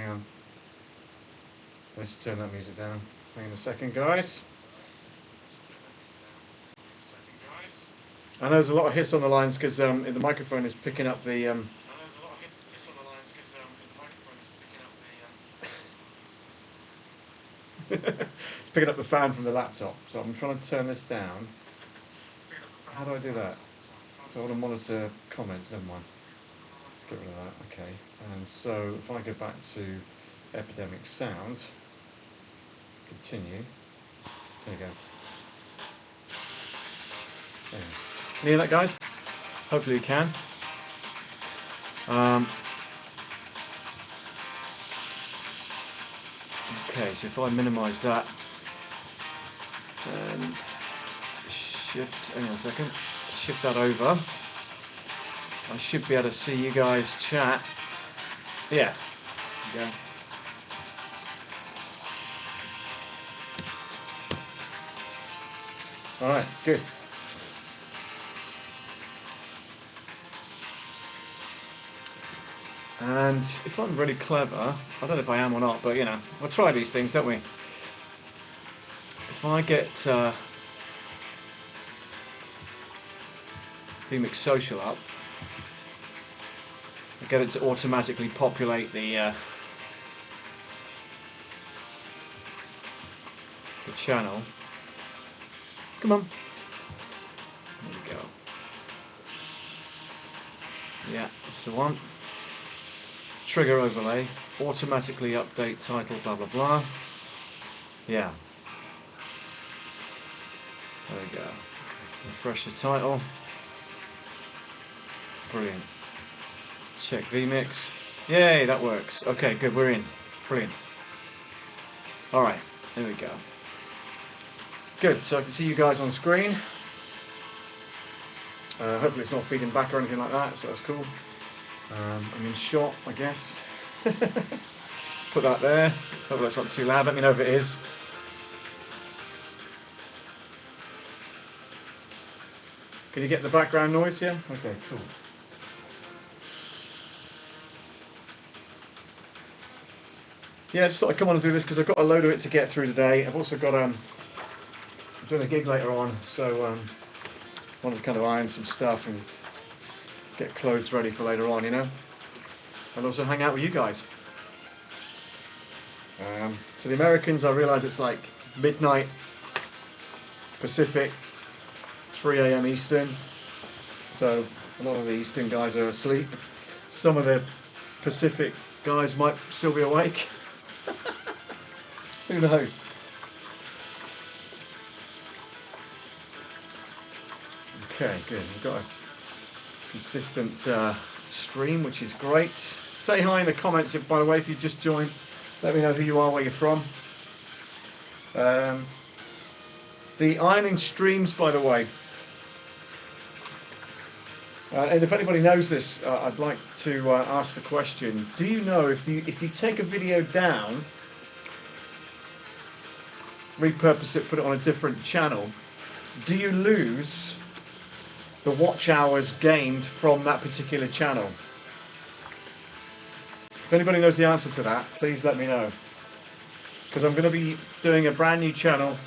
Hang on. Let's turn that music down. Hang on a second, guys. I know there's a lot of hiss on the lines because the microphone is picking up the. It's picking up the fan from the laptop, so I'm trying to turn this down. How do I do that? So I want to monitor comments. Never mind. Get rid of that. Okay. And so if I go back to Epidemic Sound, continue. There you go. There. Can you hear that, guys? Hopefully you can. Okay, so if I minimise that and shift, hang on a second, shift that over, I should be able to see you guys chat. Yeah, there you go. Alright, good. And if I'm really clever, I don't know if I am or not, but you know, we'll try these things, don't we? If I get vMix Social up, I get it to automatically populate the channel. Come on. There we go. Yeah, that's the one. Trigger overlay, automatically update title, blah blah blah. Yeah. There we go. Refresh the title. Brilliant. Check vMix. Yay, that works. Okay, good, we're in. Brilliant. Alright, there we go. Good, so I can see you guys on screen. Hopefully it's not feeding back or anything like that, so that's cool. I'm in shot, I guess. Put that there. Hopefully it's not too loud. Let me know if it is. Can you get the background noise here? Okay, cool. Yeah, I just thought I'd come on and do this because I've got a load of it to get through today. I've also got I'm doing a gig later on, so wanted to kind of iron some stuff and get clothes ready for later on, you know, and also hang out with you guys. For the Americans, I realise it's like midnight Pacific, 3 AM Eastern, so a lot of the Eastern guys are asleep. Some of the Pacific guys might still be awake. Who knows? Okay, good. We've got a consistent stream, which is great. Say hi in the comments, by the way, if you just joined. Let me know who you are, where you're from. The ironing streams, by the way. And if anybody knows this, I'd like to ask the question: do you know if you take a video down, repurpose it, put it on a different channel, do you lose the watch hours gained from that particular channel? If anybody knows the answer to that, please let me know, because I'm going to be doing a brand new channel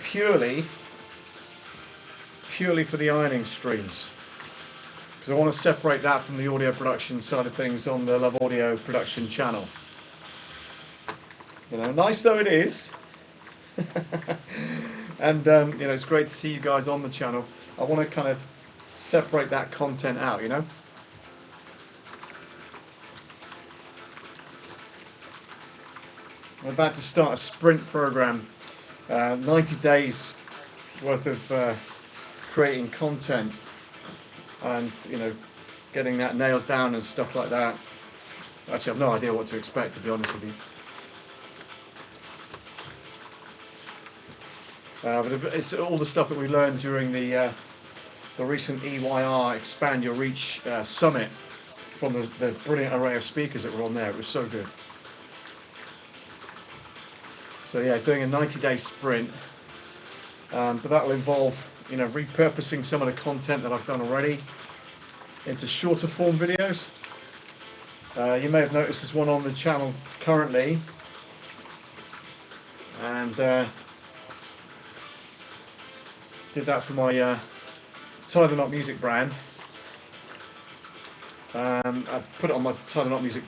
purely for the ironing streams, because I want to separate that from the audio production side of things on the Love Audio production channel. You know, nice though it is. And you know, it's great to see you guys on the channel. I want to kind of separate that content out, you know. I'm about to start a sprint program, 90 days worth of creating content, and you know, getting that nailed down and stuff like that. Actually, I've no idea what to expect, to be honest with you. But it's all the stuff that we learned during the recent EYR Expand Your Reach Summit from the brilliant array of speakers that were on there. It was so good. So yeah, doing a 90-day sprint, but that will involve, you know, repurposing some of the content that I've done already into shorter form videos. You may have noticed there's one on the channel currently, and did that for my Tie the Knot music brand. I put it on my Tie the Knot music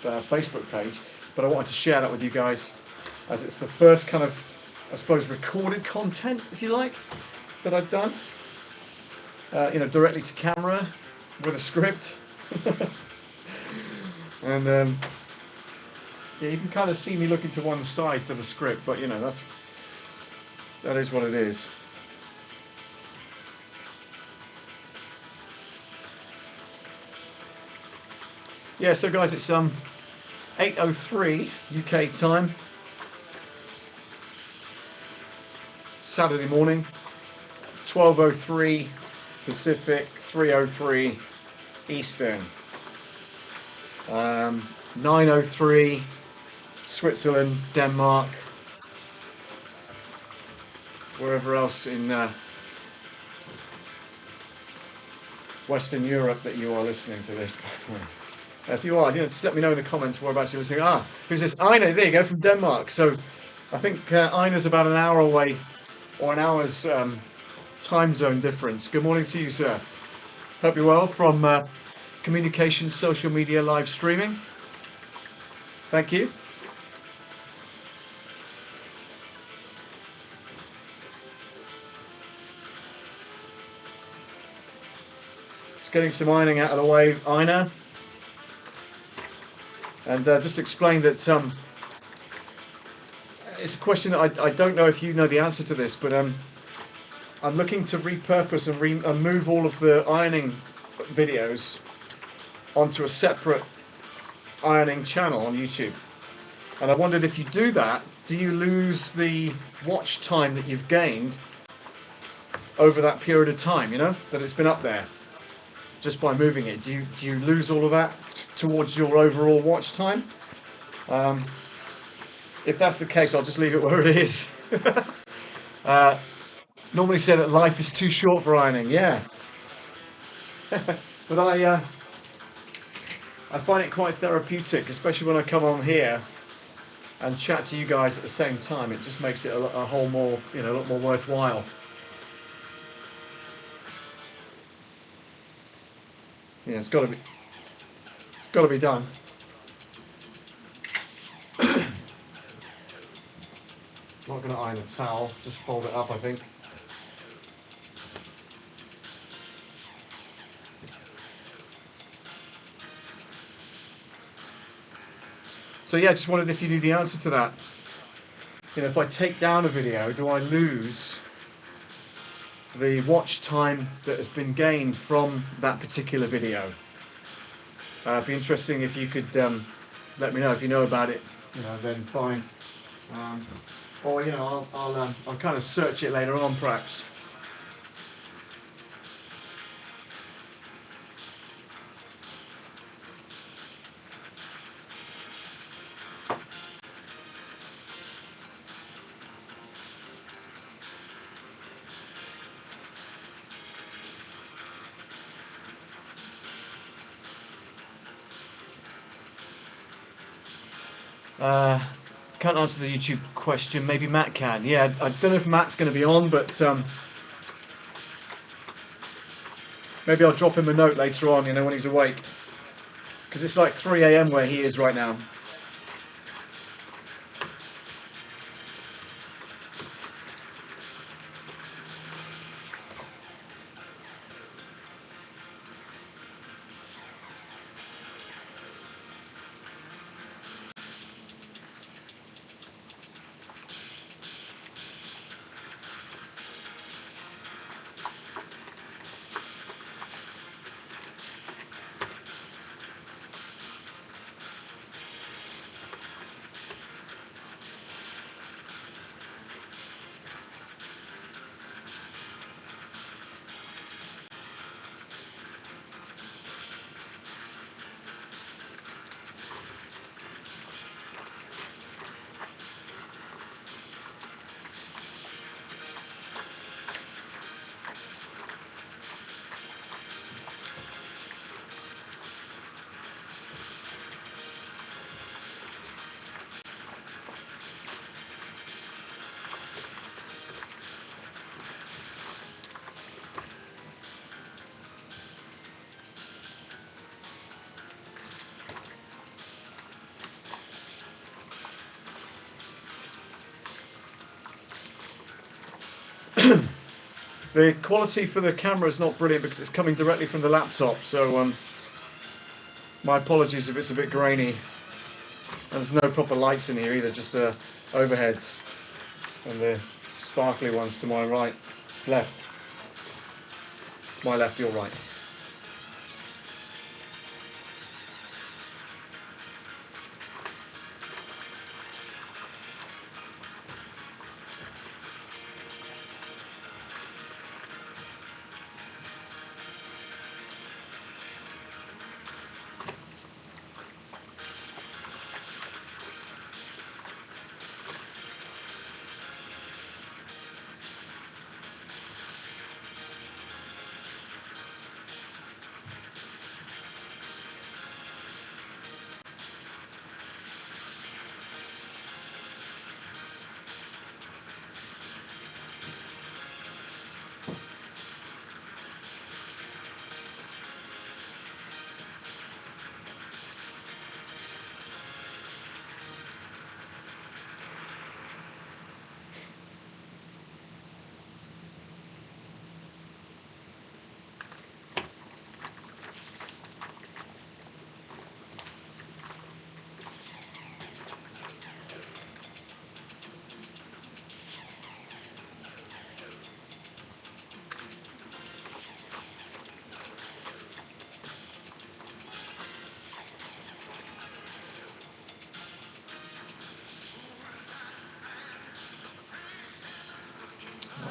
Facebook page, but I wanted to share that with you guys, as it's the first kind of, I suppose, recorded content, if you like, that I've done. You know, directly to camera with a script. And yeah, you can kind of see me looking to one side to the script, but you know, that is what it is. Yeah, so guys, it's 8:03 UK time, Saturday morning, 12:03 Pacific, 3:03 Eastern, 9:03 Switzerland, Denmark, wherever else in Western Europe that you are listening to this. If you are, you know, just let me know in the comments whereabouts you're listening. Ah, who's this? Ina, there you go, from Denmark. So I think Ina's about an hour away, or an hour's time zone difference. Good morning to you, sir. Hope you're well from Communication Social Media Live Streaming. Thank you. Just getting some ironing out of the way, Ina. And just explain that it's a question that I don't know if you know the answer to this, but I'm looking to repurpose and move all of the ironing videos onto a separate ironing channel on YouTube. And I wondered, if you do that, do you lose the watch time that you've gained over that period of time, you know, that it's been up there just by moving it? Do you lose all of that towards your overall watch time? If that's the case, I'll just leave it where it is. Normally say that life is too short for ironing, yeah. But I find it quite therapeutic, especially when I come on here and chat to you guys at the same time. It just makes it a whole more, you know, a lot more worthwhile. Yeah, it's got to be done. Not going to iron a towel, just fold it up, I think. So yeah, just wondered if you knew the answer to that. You know, if I take down a video, do I lose the watch time that has been gained from that particular video? It'd be interesting if you could let me know. If you know about it, you know, then fine. Or you know, I'll kind of search it later on, perhaps. Can't answer the YouTube question. Maybe Matt can. Yeah, I don't know if Matt's going to be on, but maybe I'll drop him a note later on, you know, when he's awake. Because it's like 3 AM where he is right now. The quality for the camera is not brilliant because it's coming directly from the laptop, so my apologies if it's a bit grainy. And there's no proper lights in here either, just the overheads and the sparkly ones to my right, left. My left, your right.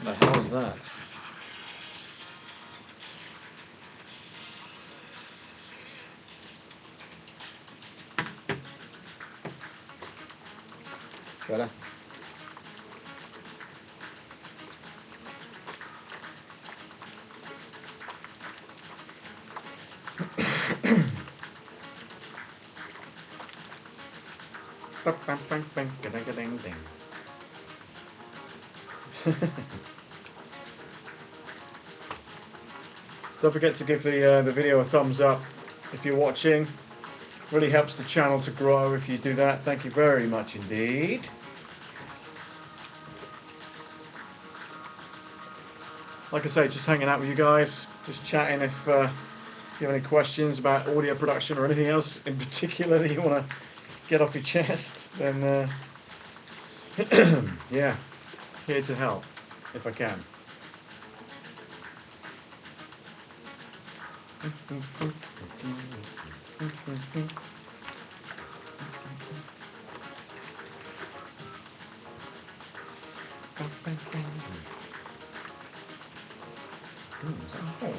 What the hell is that? Better. Bang, bang, bang, ding, ding, ding. Don't forget to give the video a thumbs up if you're watching. Really helps the channel to grow if you do that. Thank you very much indeed. Like I say, just hanging out with you guys, just chatting. If you have any questions about audio production or anything else in particular that you want to get off your chest, then yeah, here to help if I can. Is that a hole?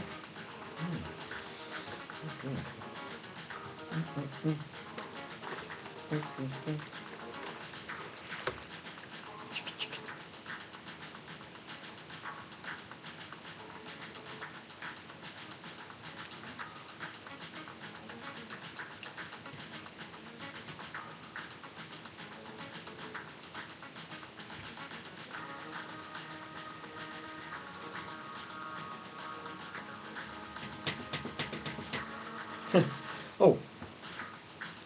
Oh,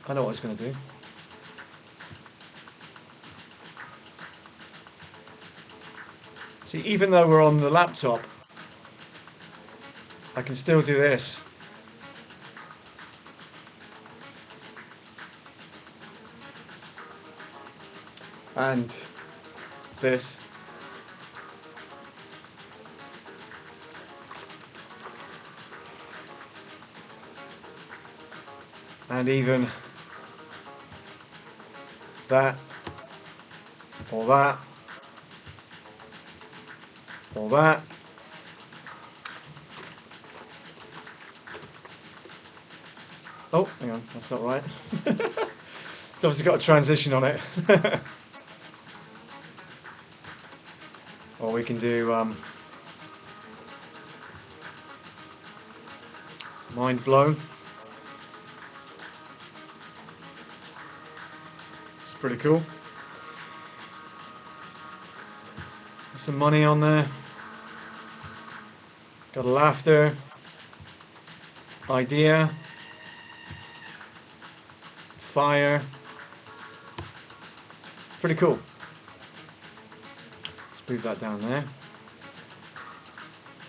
I know what I was going to do. See, even though we're on the laptop, I can still do this. And this. And even that, or that, or that. Oh, hang on, that's not right. It's obviously got a transition on it. Or we can do mind blown. It's pretty cool. Some money on there. Got a laughter. Idea. Fire. Pretty cool. Let's move that down there.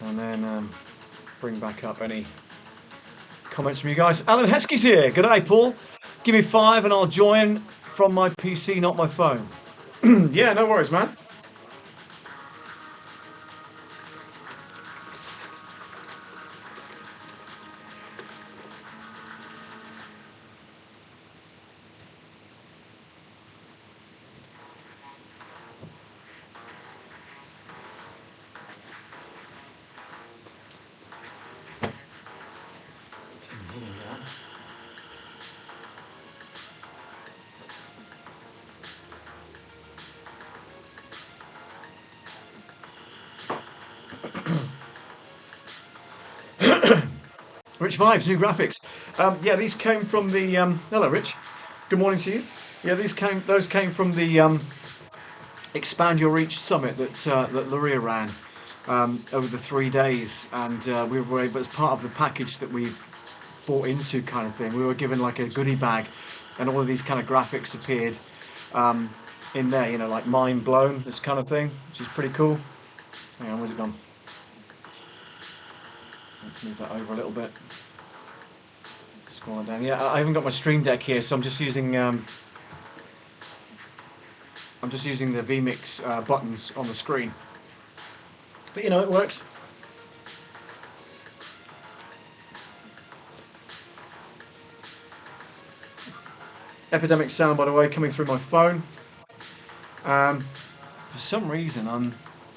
and then bring back up any comments from you guys. Alan Heskey's here. G'day, Paul. Give me 5 and I'll join from my PC, not my phone. Yeah, no worries, man. Rich Vibes, new graphics. Yeah, these came from the. Hello, Rich. Good morning to you. Yeah, those came from the Expand Your Reach Summit that Luria ran over the 3 days, and we were able, as part of the package that we bought into, kind of thing. We were given like a goodie bag, and all of these kind of graphics appeared in there. You know, like mind blown, this kind of thing, which is pretty cool. Hang on, where's it gone? Let's move that over a little bit. Scroll down. Yeah, I haven't got my Stream Deck here, so I'm just using the vMix buttons on the screen. But you know, it works. Epidemic sound, by the way, coming through my phone. For some reason, I'm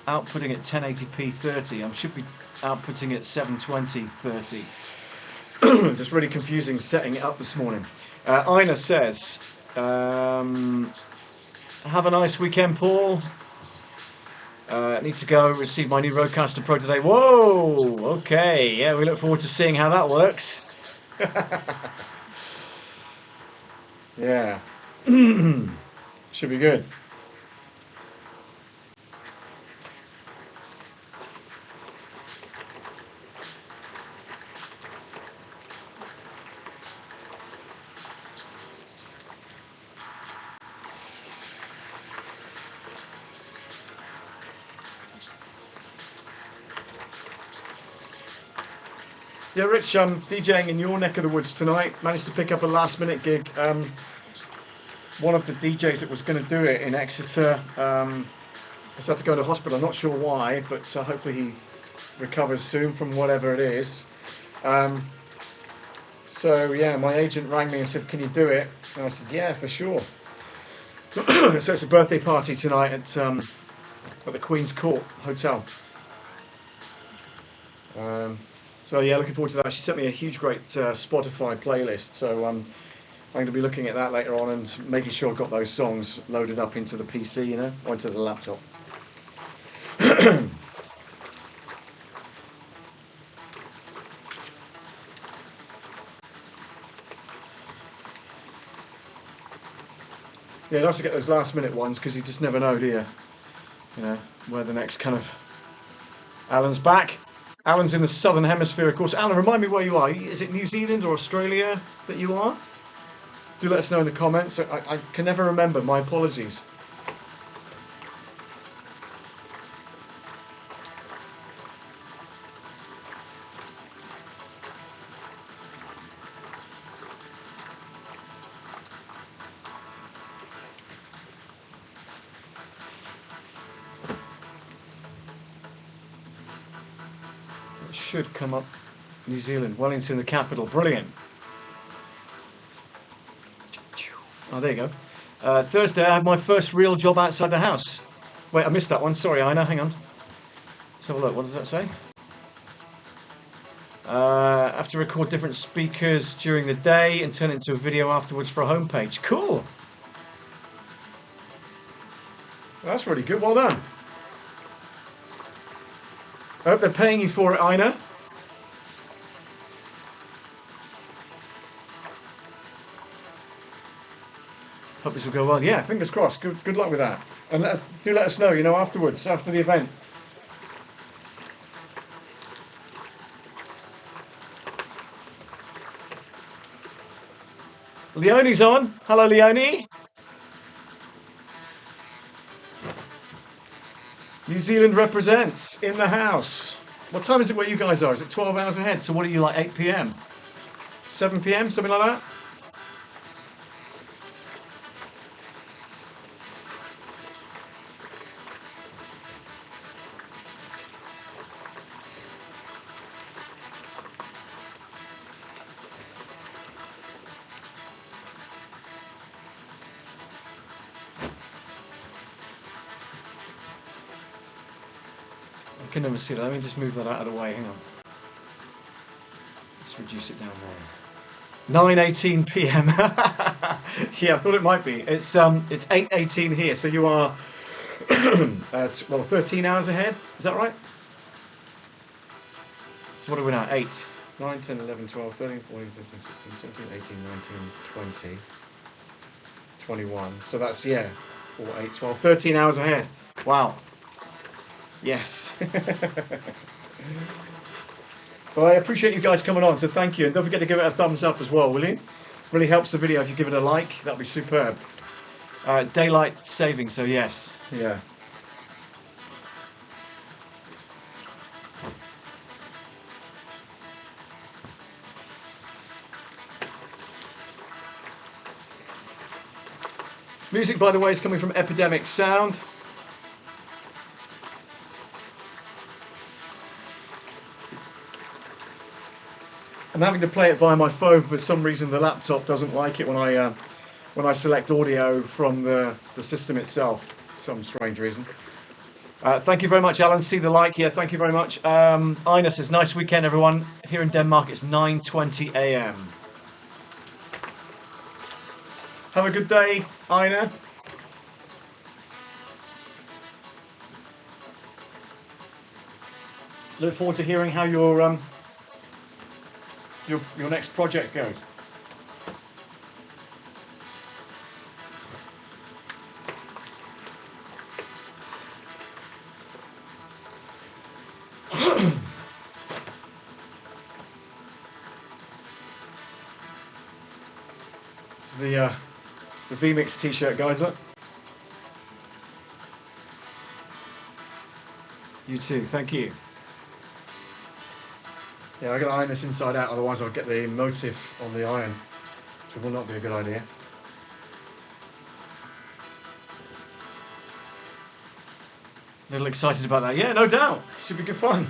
outputting at 1080p 30. I should be outputting at 720 30. Just really confusing setting it up this morning. Ina says, have a nice weekend, Paul. Need to go receive my new Rodecaster Pro today. Whoa, okay, yeah, we look forward to seeing how that works. Yeah, should be good. Yeah, Rich, I'm DJing in your neck of the woods tonight. Managed to pick up a last minute gig. One of the DJs that was going to do it in Exeter has had to go to hospital. I'm not sure why, but hopefully he recovers soon from whatever it is. So yeah, my agent rang me and said, can you do it? And I said, yeah, for sure. So it's a birthday party tonight at the Queen's Court Hotel. So yeah, looking forward to that. She sent me a huge, great Spotify playlist, so I'm going to be looking at that later on and making sure I've got those songs loaded up into the PC, you know, or into the laptop. Yeah, nice to get those last minute ones because you just never know, do you? You know, where the next kind of... Alan's back. Alan's in the southern hemisphere, of course. Alan, remind me where you are. Is it New Zealand or Australia that you are? Do let us know in the comments. I can never remember. My apologies. It should come up. New Zealand, Wellington, the capital. Brilliant. Oh, there you go. Thursday, I had my first real job outside the house. Wait, I missed that one. Sorry, Ina. Hang on. Let's have a look. What does that say? I have to record different speakers during the day and turn it into a video afterwards for a homepage. Cool. That's really good. Well done. I hope they're paying you for it, Ina. Hope this will go well. Yeah, fingers crossed. Good luck with that. And do let us know, you know, afterwards, after the event. Leonie's on. Hello, Leonie. New Zealand represents in the house. What time is it where you guys are? Is it 12 hours ahead? So what are you, like 8 p.m? 7 p.m, something like that? I can never see that. Let me just move that out of the way. Hang on. Let's reduce it down there. 9:18 p.m. Yeah, I thought it might be. It's 8:18 here, so you are well 13 hours ahead. Is that right? So what are we now? 8, 9, 10, 11, 12, 13, 14, 15, 16, 17, 18, 19, 20, 21. So that's, yeah, 4, 8, 12, 13 hours ahead. Wow. Yes. Well, I appreciate you guys coming on, so thank you. And don't forget to give it a thumbs up as well, will you? Really helps the video if you give it a like. That'd be superb. Daylight saving, so yes. Yeah. Music, by the way, is coming from Epidemic Sound. I'm having to play it via my phone. For some reason the laptop doesn't like it when I select audio from the system itself, for some strange reason. Thank you very much, Alan. See the like here. Thank you very much. Ina says, nice weekend, everyone. Here in Denmark, it's 9:20 a.m. Have a good day, Ina. Look forward to hearing how your next project goes. This is the V-Mix t-shirt, guys. Look. You too. Thank you. Yeah, I got to iron this inside out, otherwise I'll get the motif on the iron, which will not be a good idea. A little excited about that. Yeah, no doubt. Should be good fun.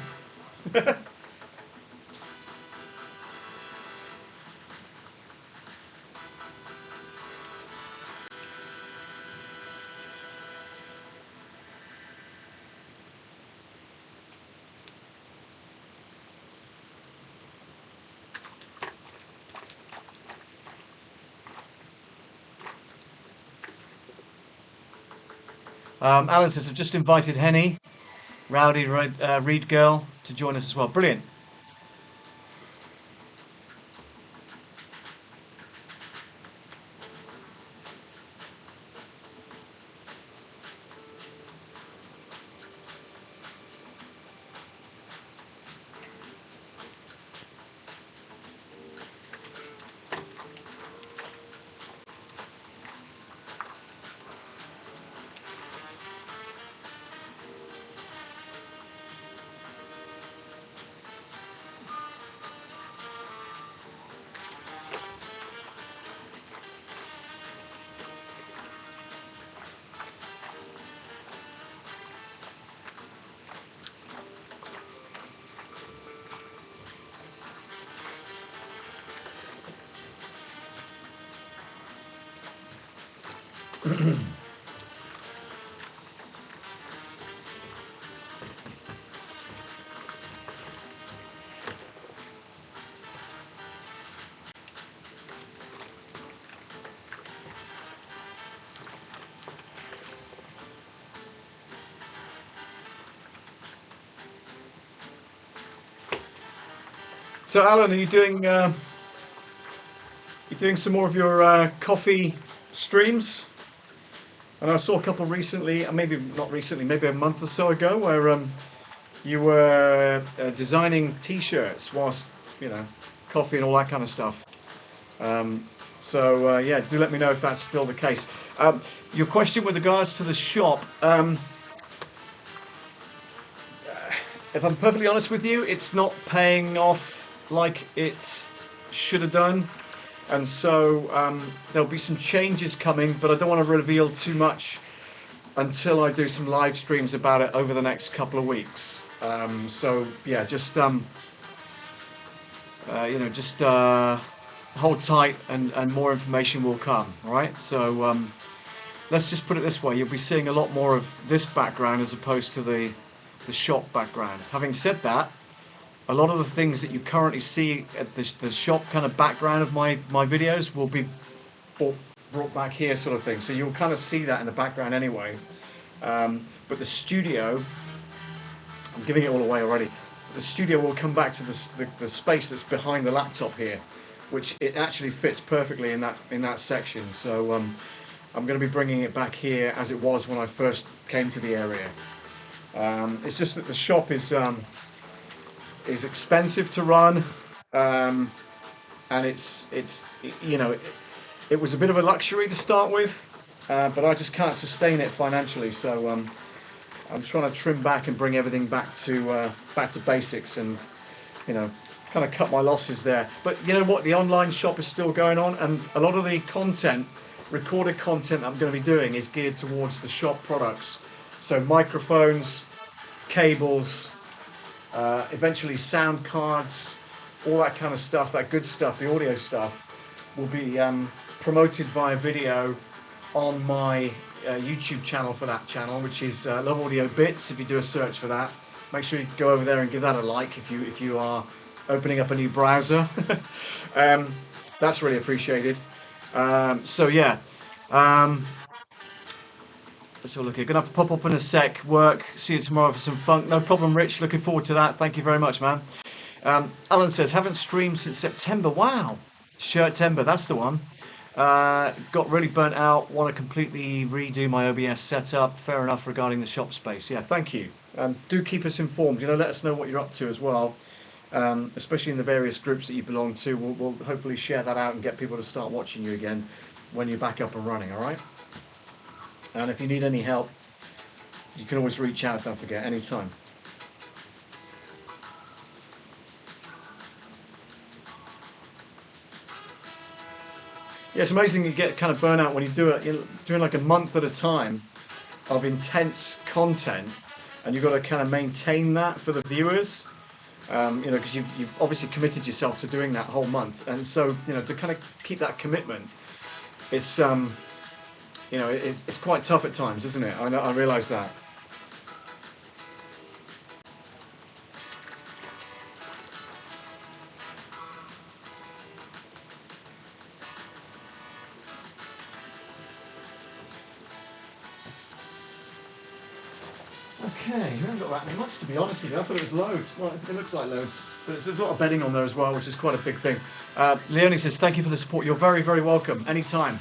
Alan says, I've just invited Henny, Rowdy Reed Girl, to join us as well. Brilliant. So, Alan, are you doing some more of your coffee streams? And I saw a couple recently, maybe not recently, maybe a month or so ago, where you were designing T-shirts whilst, coffee and all that kind of stuff. So yeah, do let me know if that's still the case. Your question with regards to the shop. if I'm perfectly honest with you, it's not paying off like it should have done. And so there'll be some changes coming, but I don't want to reveal too much until I do some live streams about it over the next couple of weeks. So yeah, just hold tight, and more information will come. All right. So let's just put it this way: you'll be seeing a lot more of this background as opposed to the shop background. Having said that, a lot of the things that you currently see at the shop kind of background of my videos will be brought back here, sort of thing. So you'll kind of see that in the background anyway. But the studio, I'm giving it all away already. The studio will come back to the space that's behind the laptop here, which it actually fits perfectly in that section. So I'm going to be bringing it back here as it was when I first came to the area. It's just that the shop is expensive to run, and it's you know, it was a bit of a luxury to start with, but I just can't sustain it financially. So I'm trying to trim back and bring everything back to basics, and you know, kind of cut my losses there. But you know what, the online shop is still going on, and a lot of the content, recorded content I'm going to be doing, is geared towards the shop products. So microphones, cables, eventually sound cards, all that kind of stuff, that good stuff, the audio stuff, will be promoted via video on my YouTube channel for that channel, which is Love Audio Bits. If you do a search for that, make sure you go over there and give that a like if you are opening up a new browser. That's really appreciated. So yeah. Let's have a look here. Gonna have to pop up in a sec. Work. See you tomorrow for some funk. No problem, Rich. Looking forward to that. Thank you very much, man. Alan says, haven't streamed since September. Wow. Shirtember, that's the one. Got really burnt out. Want to completely redo my OBS setup. Fair enough regarding the shop space. Yeah, thank you. Do keep us informed. You know, let us know what you're up to as well. Especially in the various groups that you belong to. We'll hopefully share that out and get people to start watching you again when you're back up and running. All right. And if you need any help, you can always reach out, don't forget, anytime. Yeah, it's amazing you get kind of burnout when you do it. You're doing like a month at a time of intense content, and you've got to kind of maintain that for the viewers. You know, because you've obviously committed yourself to doing that whole month, and so you know, to kind of keep that commitment, it's you know, it's quite tough at times, isn't it? I realise that. Okay, we haven't got that much, to be honest with you. I thought it was loads. Well, it looks like loads. But there's a lot of bedding on there as well, which is quite a big thing. Leonie says, thank you for the support. You're very, very welcome. Anytime.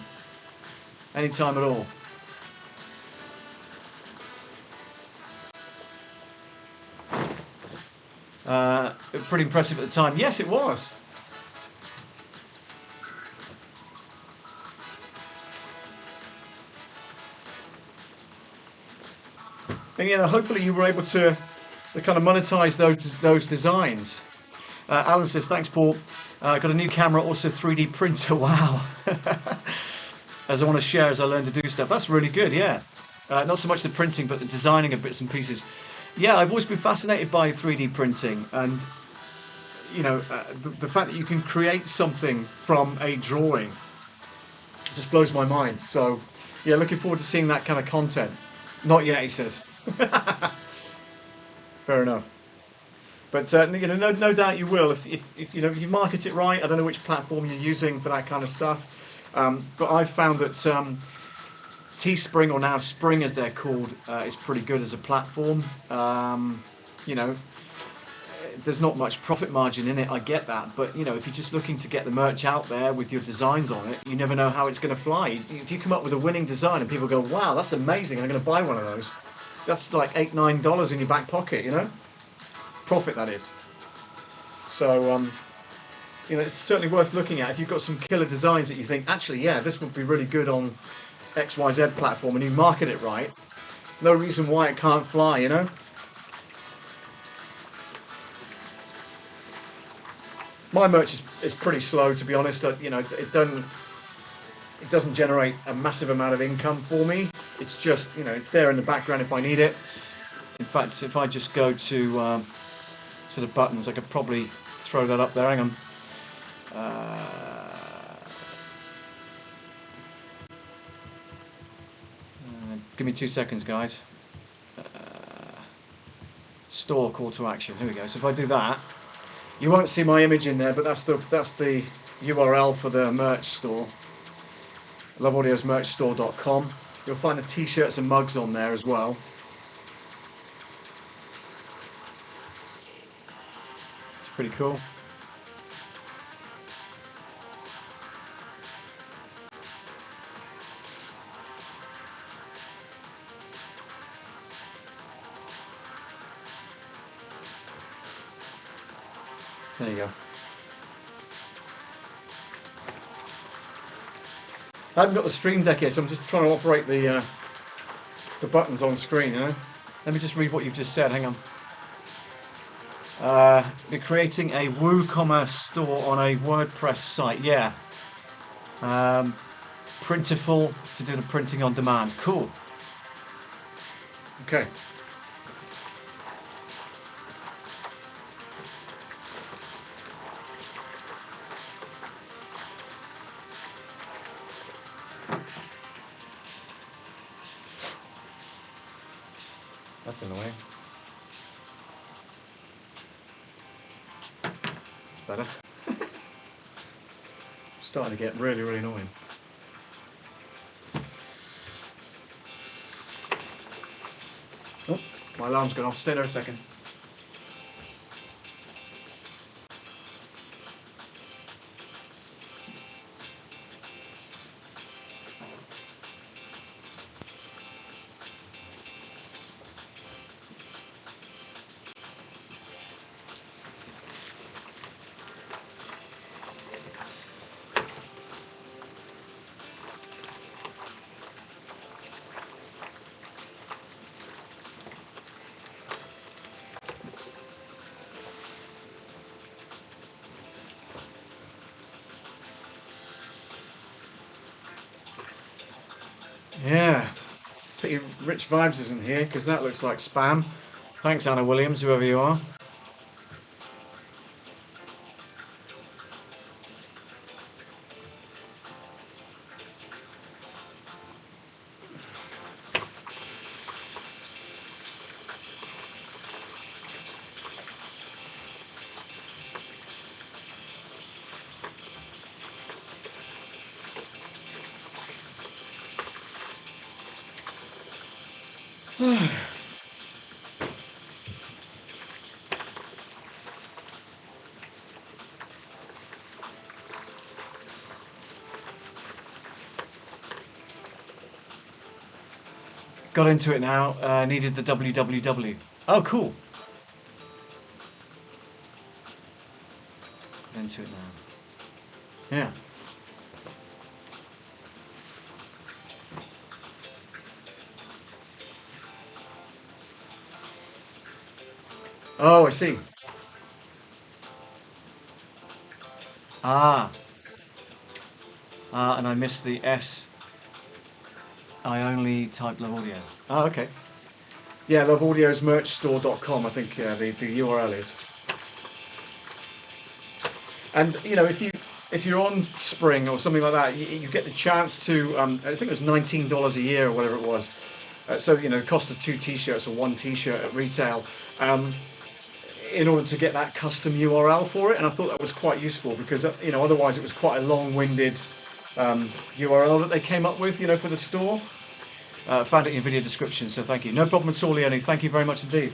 Anytime at all. Pretty impressive at the time. Yes, it was. And you know, hopefully you were able to kind of monetize those designs. Alan says, thanks, Paul. Got a new camera, also 3D printer. Wow. As I want to share as I learn to do stuff. That's really good, yeah. Not so much the printing, but the designing of bits and pieces. Yeah, I've always been fascinated by 3D printing, and you know, the fact that you can create something from a drawing just blows my mind. So, yeah, looking forward to seeing that kind of content. Not yet, he says. Fair enough. But you know, no doubt you will if you know, if you market it right. I don't know which platform you're using for that kind of stuff. But I've found that Teespring, or now Spring as they're called, is pretty good as a platform. You know, there's not much profit margin in it, I get that, but you know, if you're just looking to get the merch out there with your designs on it, you never know how it's going to fly. If you come up with a winning design and people go, wow, that's amazing, I'm going to buy one of those, that's like $8-9 in your back pocket, you know, profit that is. So you know, it's certainly worth looking at if you've got some killer designs that you think, actually, yeah, this would be really good on XYZ platform, and you market it right, no reason why it can't fly, you know. My merch is pretty slow, to be honest. You know, it doesn't generate a massive amount of income for me. It's just, you know, it's there in the background if I need it. In fact, if I just go to the buttons, I could probably throw that up there. Hang on. Give me 2 seconds, guys. Store call to action. Here we go. So if I do that, you won't see my image in there, but that's the URL for the merch store. loveaudiosmerchstore.com. You'll find the t-shirts and mugs on there as well. It's pretty cool. There you go. I haven't got the stream deck here, so I'm just trying to operate the buttons on screen, you know. Let me just read what you've just said, hang on. You're creating a WooCommerce store on a WordPress site, yeah. Printable to do the printing on demand, cool. Okay. That's annoying. It's better. Starting to get really, really annoying. Oh, my alarm's gone off. Stay there a second. Yeah, pretty rich vibes isn't here because that looks like spam. Thanks, Anna Williams, whoever you are. Got into it now. Needed the www. Oh, cool. Got into it now. Yeah. Oh, I see. Ah. And I missed the S. I only typed Love Audio. Oh, okay. Yeah, loveaudiosmerchstore.com, I think the URL is. And you know, if you're on Spring or something like that, you get the chance to. I think it was $19 a year or whatever it was. So you know, cost of 2 T-shirts or 1 T-shirt at retail. In order to get that custom URL for it, and I thought that was quite useful because you know otherwise it was quite a long-winded URL that they came up with, you know, for the store. Found it in your video description, so thank you. No problem at all, Leonie. Thank you very much indeed.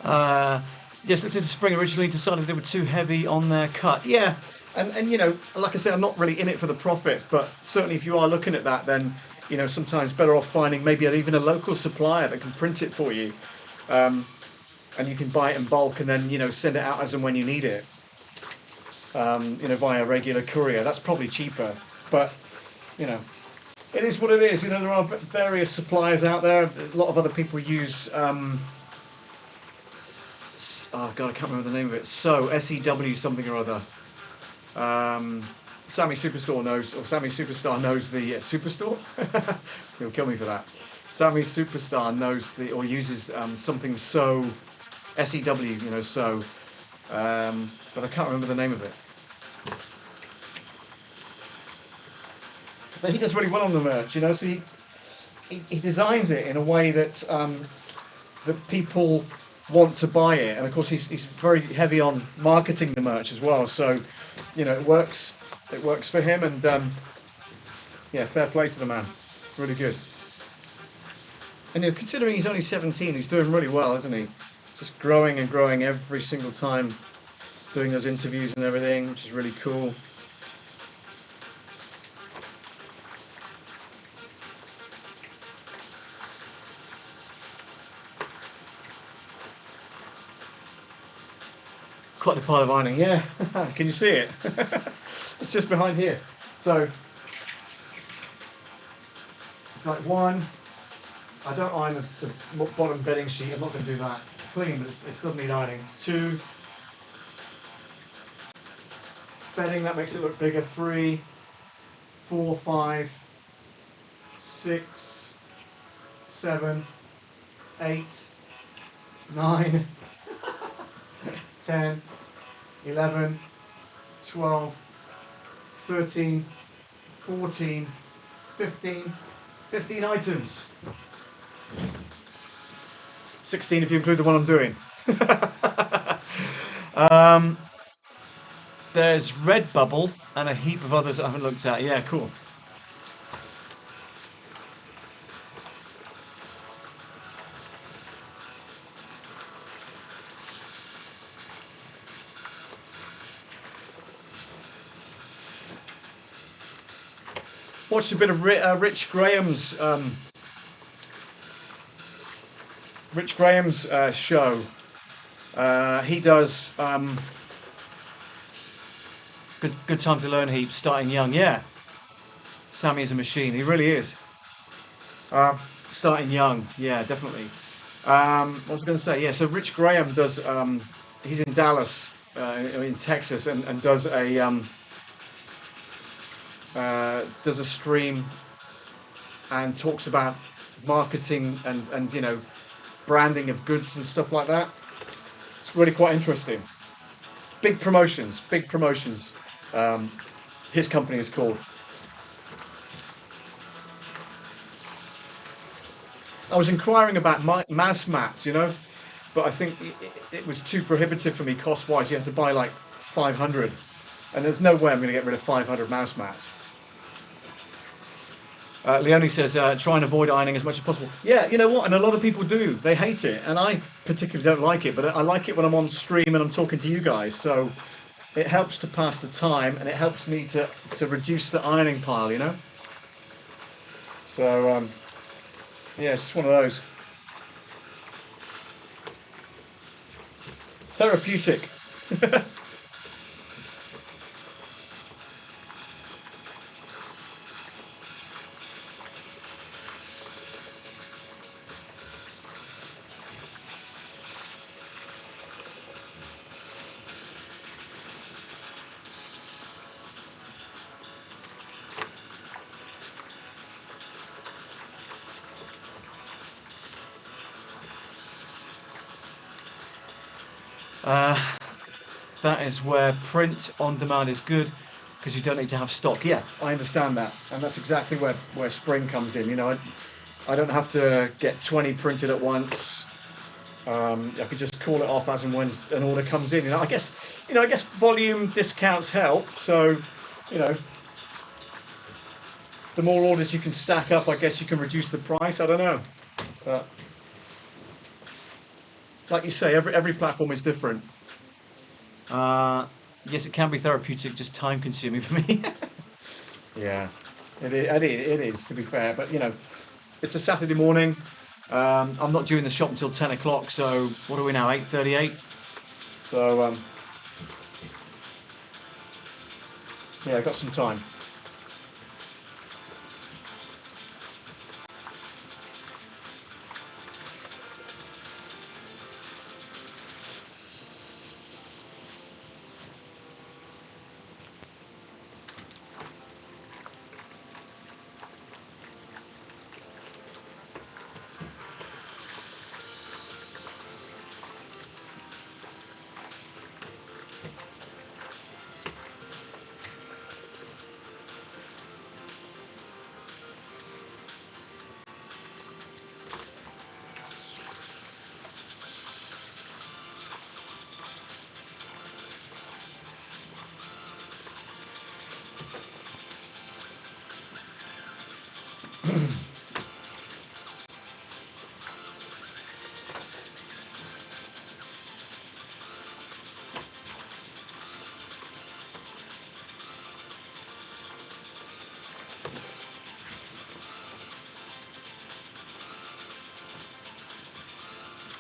Yes, looked at the spring originally, decided they were too heavy on their cut. Yeah, and you know, like I said, I'm not really in it for the profit, but certainly if you are looking at that, then you know, sometimes better off finding maybe even a local supplier that can print it for you, and you can buy it in bulk and then you know send it out as and when you need it. You know, via regular courier. That's probably cheaper, but you know, it is what it is. You know, there are various suppliers out there. A lot of other people use. Oh god, I can't remember the name of it. So SEW something or other. Sammy Superstore knows, or Sammy Superstar knows the Superstore. He'll kill me for that. Sammy Superstar knows the or uses something so SEW, you know, so. But I can't remember the name of it. But he does really well on the merch, you know. So he designs it in a way that that people want to buy it, and of course he's very heavy on marketing the merch as well. So you know it works for him, and yeah, fair play to the man. Really good. And you know, considering he's only 17, he's doing really well, isn't he? Just growing and growing every single time, doing those interviews and everything, which is really cool. Quite a pile of ironing, yeah. Can you see it? It's just behind here. So it's like one. I don't iron the bottom bedding sheet. I'm not going to do that. It's clean, but it doesn't need ironing. 2. Bedding, that makes it look bigger. 3, 4, 5, 6, 7, 8, 9, 10, 11, 12, 13, 14, 15 items. 16 if you include the one I'm doing. There's Redbubble and a heap of others I haven't looked at. Yeah, cool. Watched a bit of Rich Graham's show. He does good time to learn heaps, starting young. Yeah, Sammy is a machine. He really is. Starting young. Yeah, definitely. What was I going to say? Yeah, so Rich Graham does. He's in Dallas, in Texas, and does a stream and talks about marketing and you know branding of goods and stuff like that. It's really quite interesting. Big promotions. His company is called. I was inquiring about mouse mats, you know, but I think it was too prohibitive for me cost-wise. You have to buy like 500, and there's no way I'm going to get rid of 500 mouse mats. Leonie says, try and avoid ironing as much as possible. Yeah, you know what? And a lot of people do. They hate it. And I particularly don't like it. But I like it when I'm on stream and I'm talking to you guys. So it helps to pass the time. And it helps me to reduce the ironing pile, you know? So, yeah, it's just one of those. Therapeutic. That is where print on demand is good because you don't need to have stock. Yeah, I understand that, and that's exactly where spring comes in. You know, I don't have to get 20 printed at once. I could just call it off as and when an order comes in. You know, I guess volume discounts help. So, you know, the more orders you can stack up, I guess you can reduce the price. I don't know, but like you say, every platform is different. Yes, it can be therapeutic, just time consuming for me. Yeah, it is, to be fair. But, it's a Saturday morning. I'm not doing the shop until 10 o'clock, so what are we now, 8:38? So, yeah, I've got some time.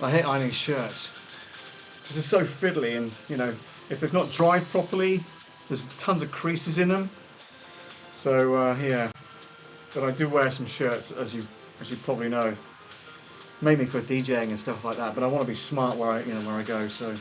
I hate ironing shirts because they're so fiddly, and if they've not dried properly, there's tons of creases in them. So yeah, but I do wear some shirts, as you probably know, mainly for DJing and stuff like that. But I want to be smart where I go. So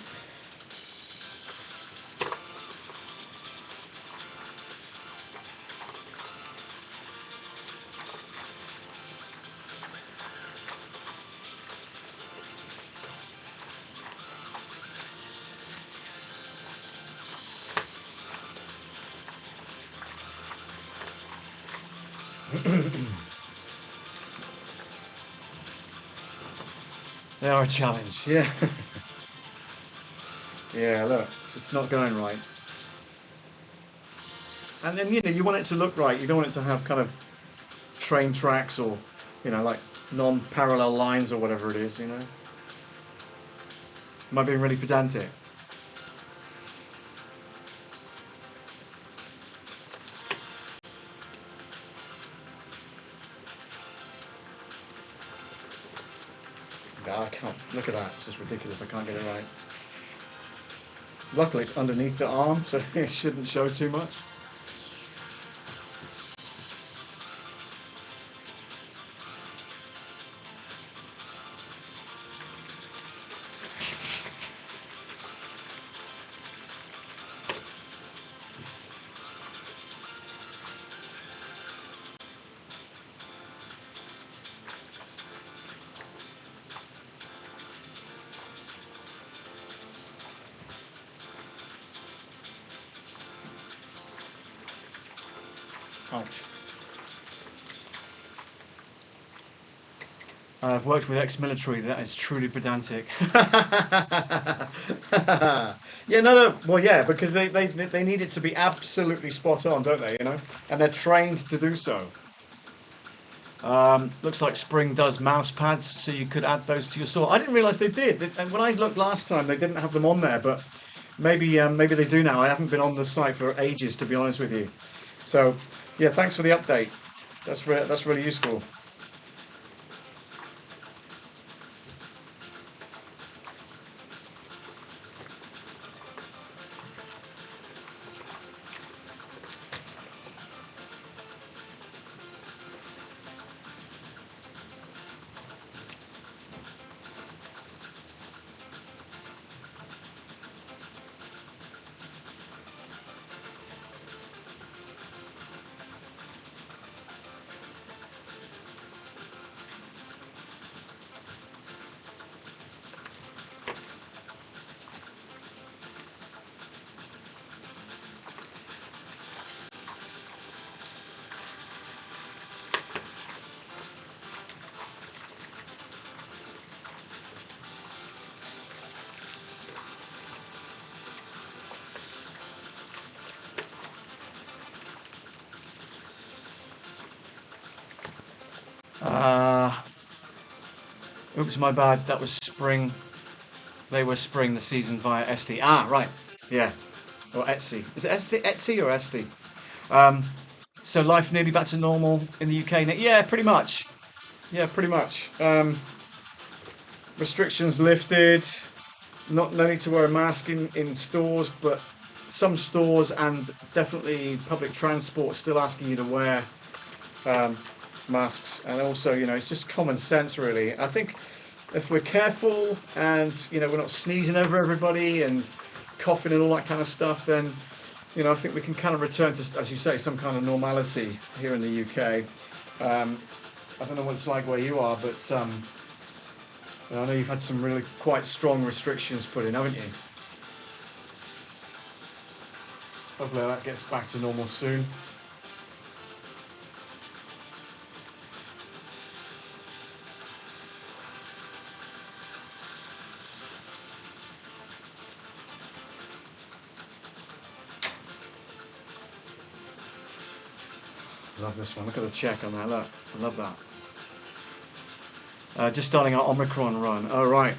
they are a challenge. Yeah, yeah. Look, it's just not going right. And then you want it to look right. You don't want it to have kind of train tracks or like non-parallel lines or whatever it is. Am I being really pedantic? No, I can't. Look at that. It's just ridiculous. I can't get it right. Luckily, it's underneath the arm, so it shouldn't show too much. Ouch. I've worked with ex-military. That is truly pedantic. Yeah, no. Well, yeah, because they need it to be absolutely spot on, don't they? And they're trained to do so. Looks like Spring does mouse pads, so you could add those to your store. I didn't realise they did. And when I looked last time, they didn't have them on there, but maybe they do now. I haven't been on the site for ages, to be honest with you. So, yeah, thanks for the update. That's really useful. Uh, Oops, my bad. That was Spring. They were spring the season via Etsy. Ah, right. Yeah. Or Etsy. Is it Etsy or Etsy? So life nearly back to normal in the UK now? Yeah, pretty much. Yeah, pretty much. Restrictions lifted. No need to wear a mask in stores, but some stores and definitely public transport still asking you to wear masks. And also, it's just common sense, really. I think if we're careful and we're not sneezing over everybody and coughing and all that kind of stuff, then I think we can kind of return to, as you say, some kind of normality here in the UK. I don't know what it's like where you are, but I know you've had some really quite strong restrictions put in, haven't you? Hopefully that gets back to normal soon. Love this one. Look at the check on that. Look, I love that. Just starting our Omicron run. Oh, right.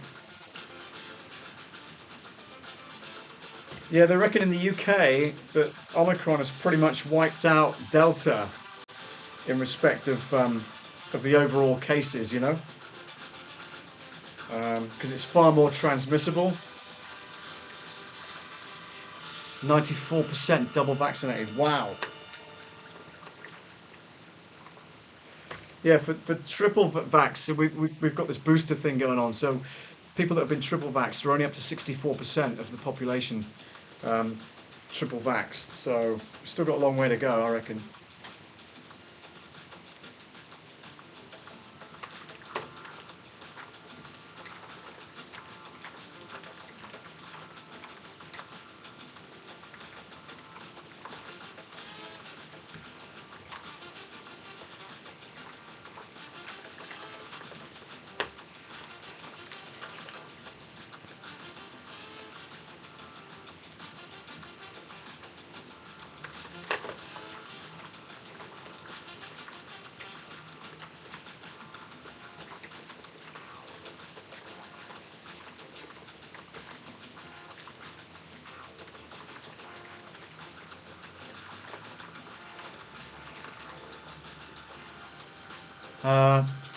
Yeah, they reckon in the UK that Omicron has pretty much wiped out Delta in respect of the overall cases, because it's far more transmissible. 94% double vaccinated. Wow. Yeah, for triple vax, so we've got this booster thing going on. So people that have been triple vaxxed are only up to 64% of the population triple vaxxed. So we've still got a long way to go, I reckon.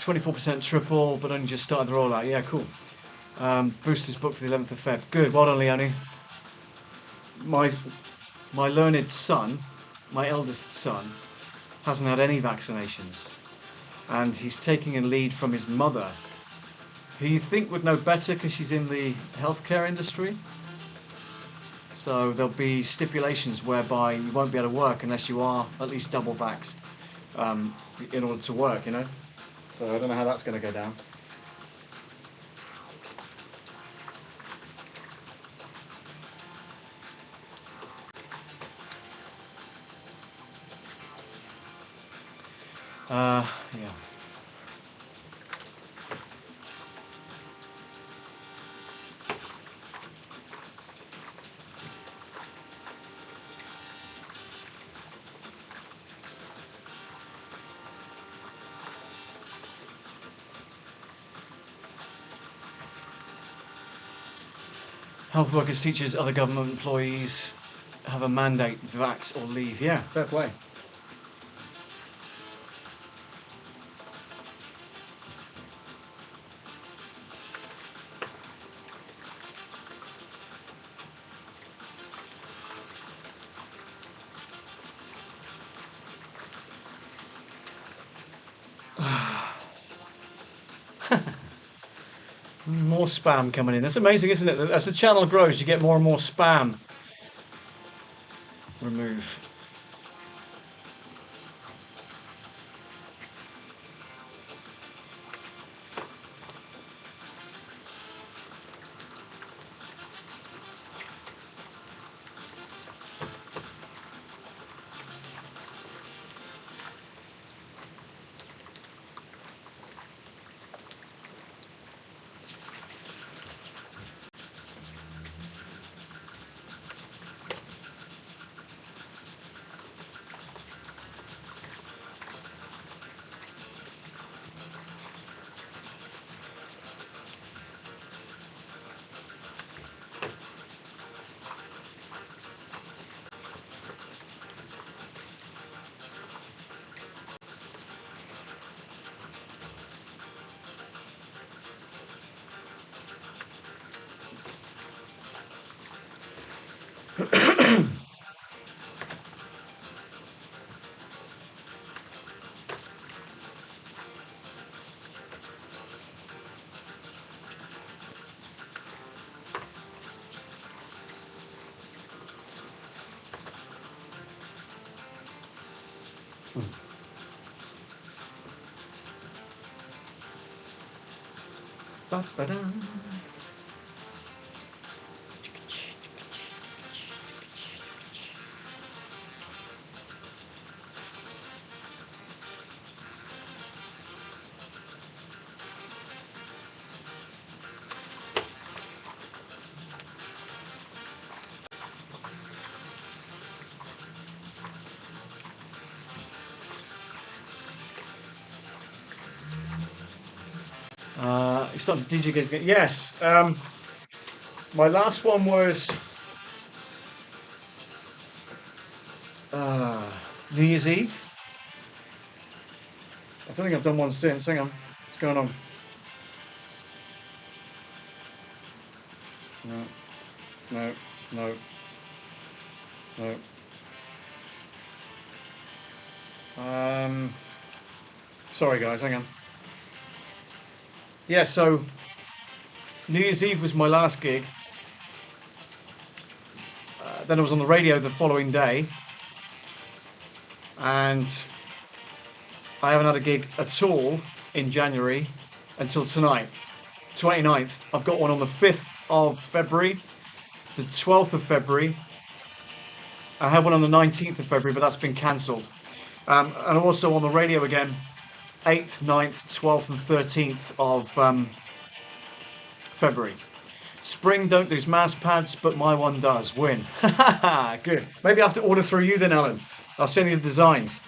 24% triple, but only just started the rollout. Yeah, cool. Boosters booked for the 11th of Feb. Good, well done, Leonie. My learned son, my eldest son, hasn't had any vaccinations, and he's taking a lead from his mother, who you think would know better because she's in the healthcare industry. So there'll be stipulations whereby you won't be able to work unless you are at least double vaxxed in order to work, So I don't know how that's going to go down. Yeah. Health workers, teachers, other government employees have a mandate to vax or leave. Yeah, fair play. More spam coming in. That's amazing, isn't it? As the channel grows, you get more and more spam. Remove. Ba-ba-da. You started DJ gigs again? Yes. My last one was New Year's Eve. I don't think I've done one since. Hang on. What's going on? No. No. No. No. Sorry guys, hang on. Yeah, so New Year's Eve was my last gig. Then I was on the radio the following day. And I haven't had a gig at all in January until tonight, 29th. I've got one on the 5th of February, the 12th of February. I had one on the 19th of February, but that's been cancelled. And also on the radio again, 8th, 9th, 12th and 13th of February. Spring don't do mouse pads, but my one does. Win. Good. Maybe I have to order through you then, Alan. I'll send you the designs.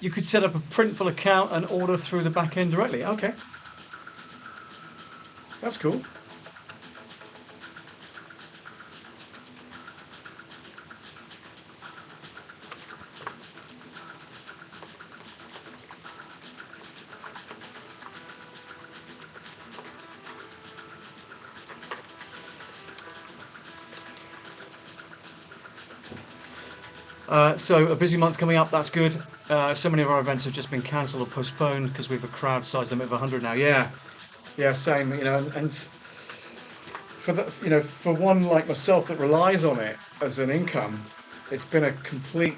You could set up a Printful account and order through the back end directly. Okay. That's cool. So a busy month coming up, that's good. So many of our events have just been cancelled or postponed because we have a crowd size limit of 100 now. Yeah, same. You know, and for the, for one like myself that relies on it as an income, it's been a complete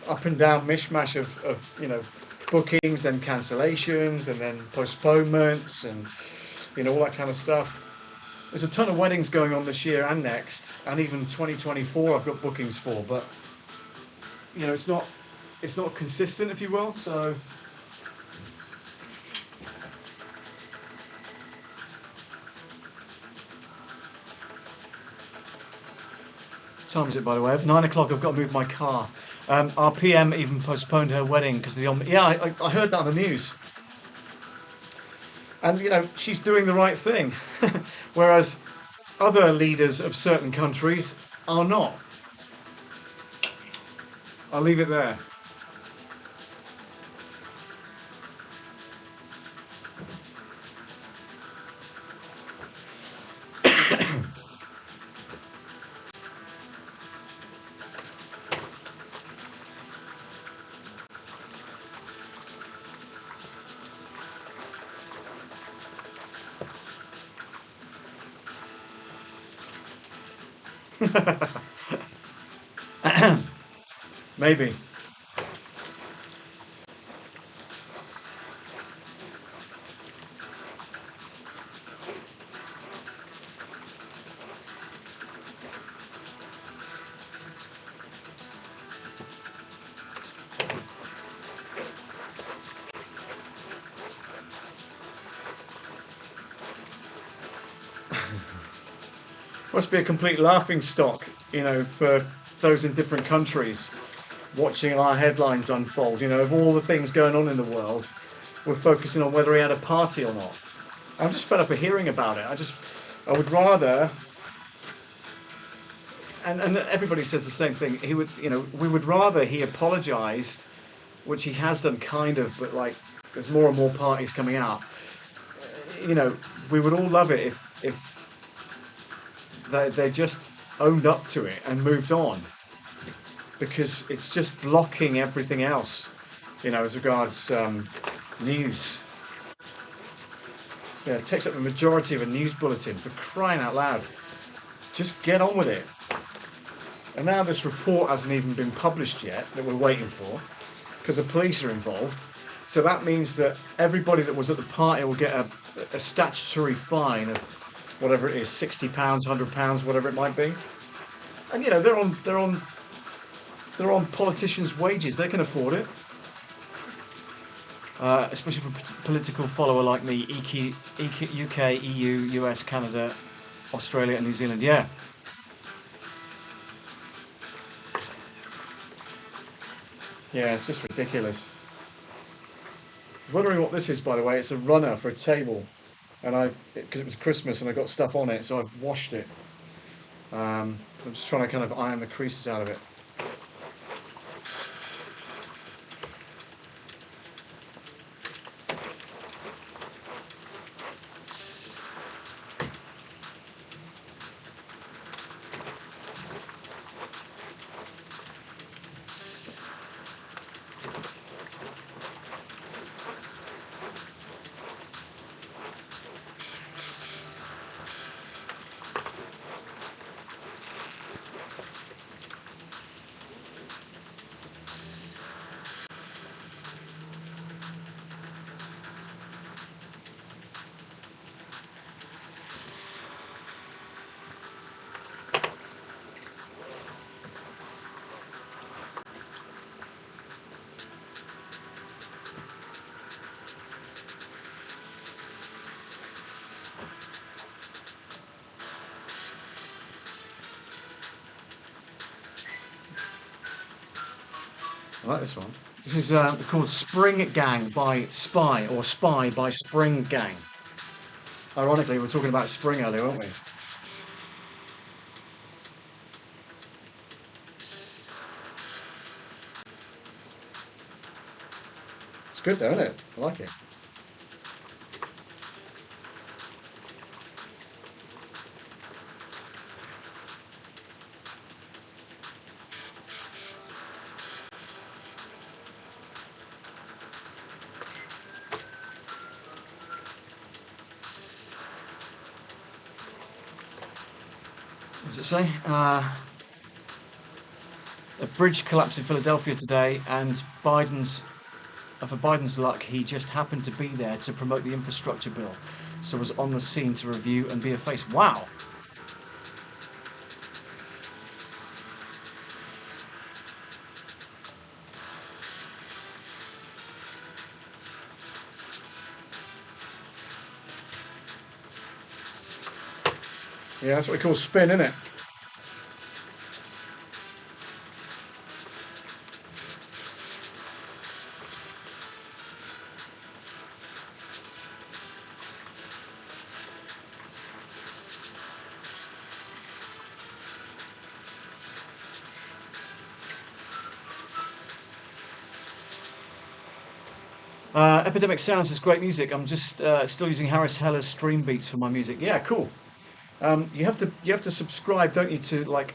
up and down mishmash of bookings, then cancellations, and then postponements, and all that kind of stuff. There's a ton of weddings going on this year and next, and even 2024 I've got bookings for, but it's not consistent, if you will. So what time is it, by the way? At 9 o'clock I've got to move my car. Our PM even postponed her wedding because of the I heard that on the news. And she's doing the right thing, whereas other leaders of certain countries are not. I'll leave it there. Maybe. Must be a complete laughing stock, you know, for those in different countries watching our headlines unfold. You know, of all the things going on in the world, we're focusing on whether he had a party or not. I'm just fed up of hearing about it. I would rather, and everybody says the same thing. He would, you know, we would rather he apologised, which he has done kind of, but like there's more and more parties coming out. You know, we would all love it if they just owned up to it and moved on, because it's just blocking everything else, you know, as regards news. Yeah, it takes up the majority of a news bulletin, for crying out loud. Just get on with it. And now this report hasn't even been published yet that we're waiting for, because the police are involved. So that means that everybody that was at the party will get a statutory fine of whatever it is, £60, £100, whatever it might be. And you know, they're on politicians' wages. They can afford it. Especially for a political follower like me, UK, EU, US, Canada, Australia and New Zealand. Yeah. Yeah, it's just ridiculous. Wondering what this is, by the way. It's a runner for a table, and because it was Christmas and I got stuff on it, so I've washed it. I'm just trying to kind of iron the creases out of it. I like this one. This is called Spring Gang by Spy, or Spy by Spring Gang. Ironically, we were talking about spring earlier, weren't we? It's good though, isn't it? I like it. What does it say? A bridge collapsed in Philadelphia today, and for Biden's luck, he just happened to be there to promote the infrastructure bill, so was on the scene to review and be a face. Wow. Yeah, that's what we call spin, isn't it? Epidemic Sounds is great music. I'm just still using Harris Heller's stream beats for my music. Yeah, cool. You have to subscribe, don't you, to like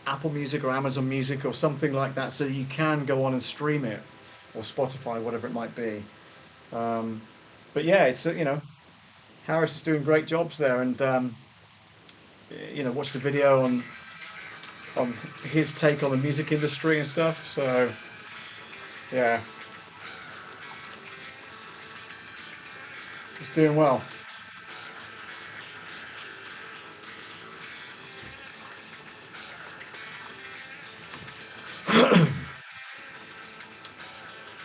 Apple Music or Amazon Music or something like that, so you can go on and stream it, or Spotify, whatever it might be. But yeah, it's you know, Harris is doing great jobs there, and you know, watched a video on his take on the music industry and stuff. So yeah, he's doing well.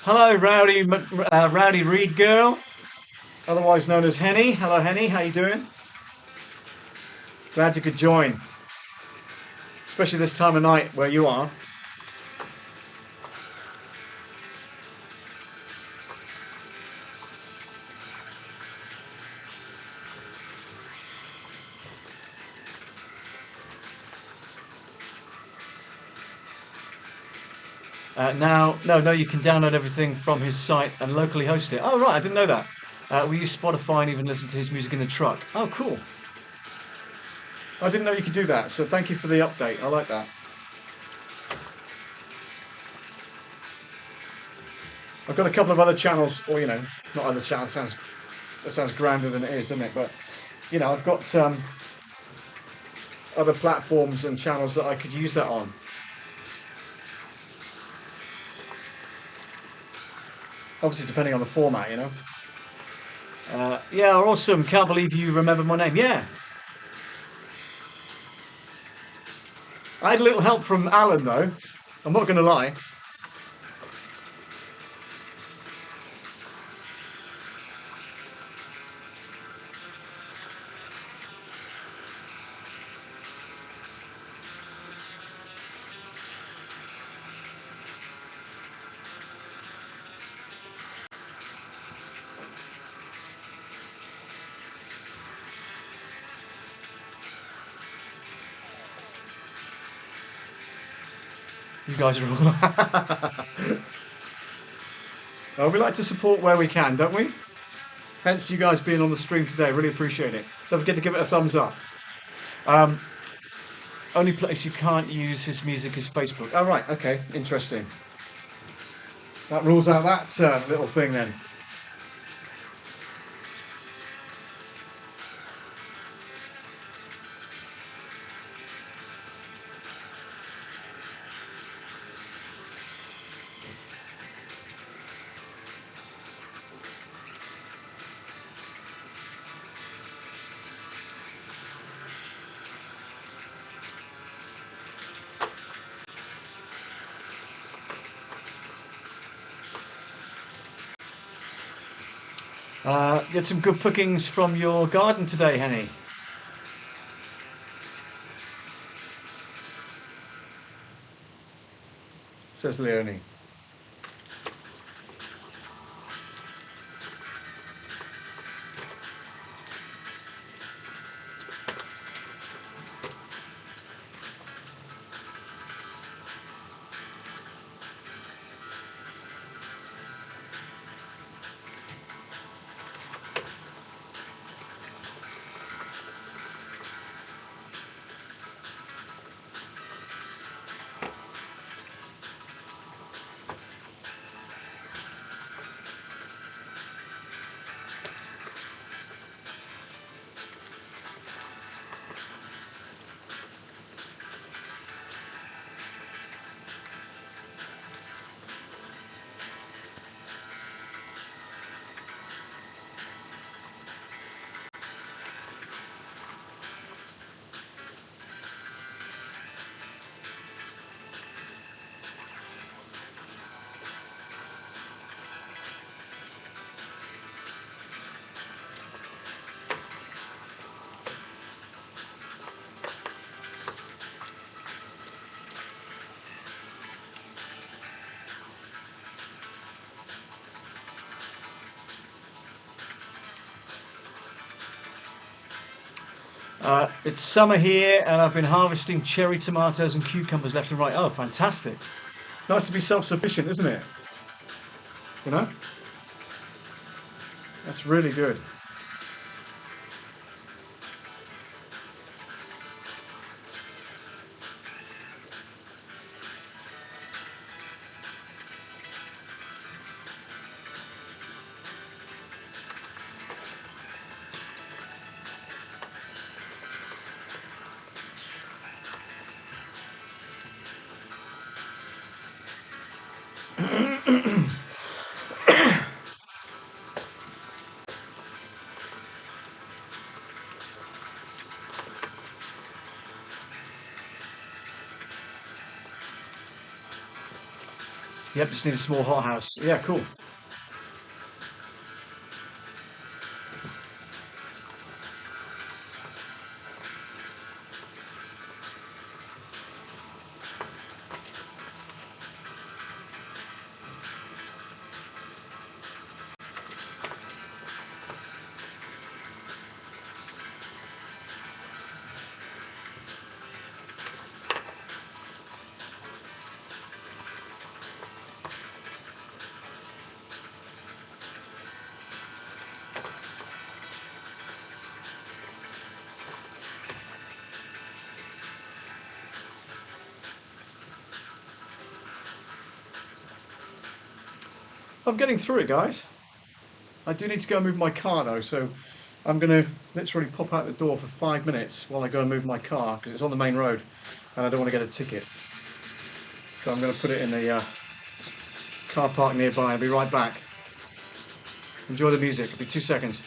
Hello, Rowdy Reed girl, otherwise known as Henny. Hello, Henny. How you doing? Glad you could join, especially this time of night where you are. No, you can download everything from his site and locally host it. Oh, right, I didn't know that. We use Spotify and even listen to his music in the truck. Oh, cool. I didn't know you could do that, so thank you for the update. I like that. I've got a couple of other channels, or, you know, not other channels, that sounds grander than it is, doesn't it? But, you know, I've got other platforms and channels that I could use that on. Obviously, depending on the format, you know. Yeah, awesome. Can't believe you remembered my name. Yeah. I had a little help from Alan, though. I'm not going to lie. You guys are all... Well, we like to support where we can, don't we? Hence you guys being on the stream today. Really appreciate it. Don't forget to give it a thumbs up. Only place you can't use his music is Facebook. Oh, right. Okay. Interesting. That rules out that little thing then. Get some good pickings from your garden today, Henny. Says Leonie. It's summer here and I've been harvesting cherry tomatoes and cucumbers left and right. Oh, fantastic. It's nice to be self-sufficient, isn't it? You know? That's really good. Yep, just need a small hothouse. Yeah, cool. I'm getting through it, guys. I do need to go and move my car though, so I'm going to literally pop out the door for 5 minutes while I go and move my car because it's on the main road and I don't want to get a ticket. So I'm going to put it in the car park nearby. I'll be right back. Enjoy the music. It'll be 2 seconds.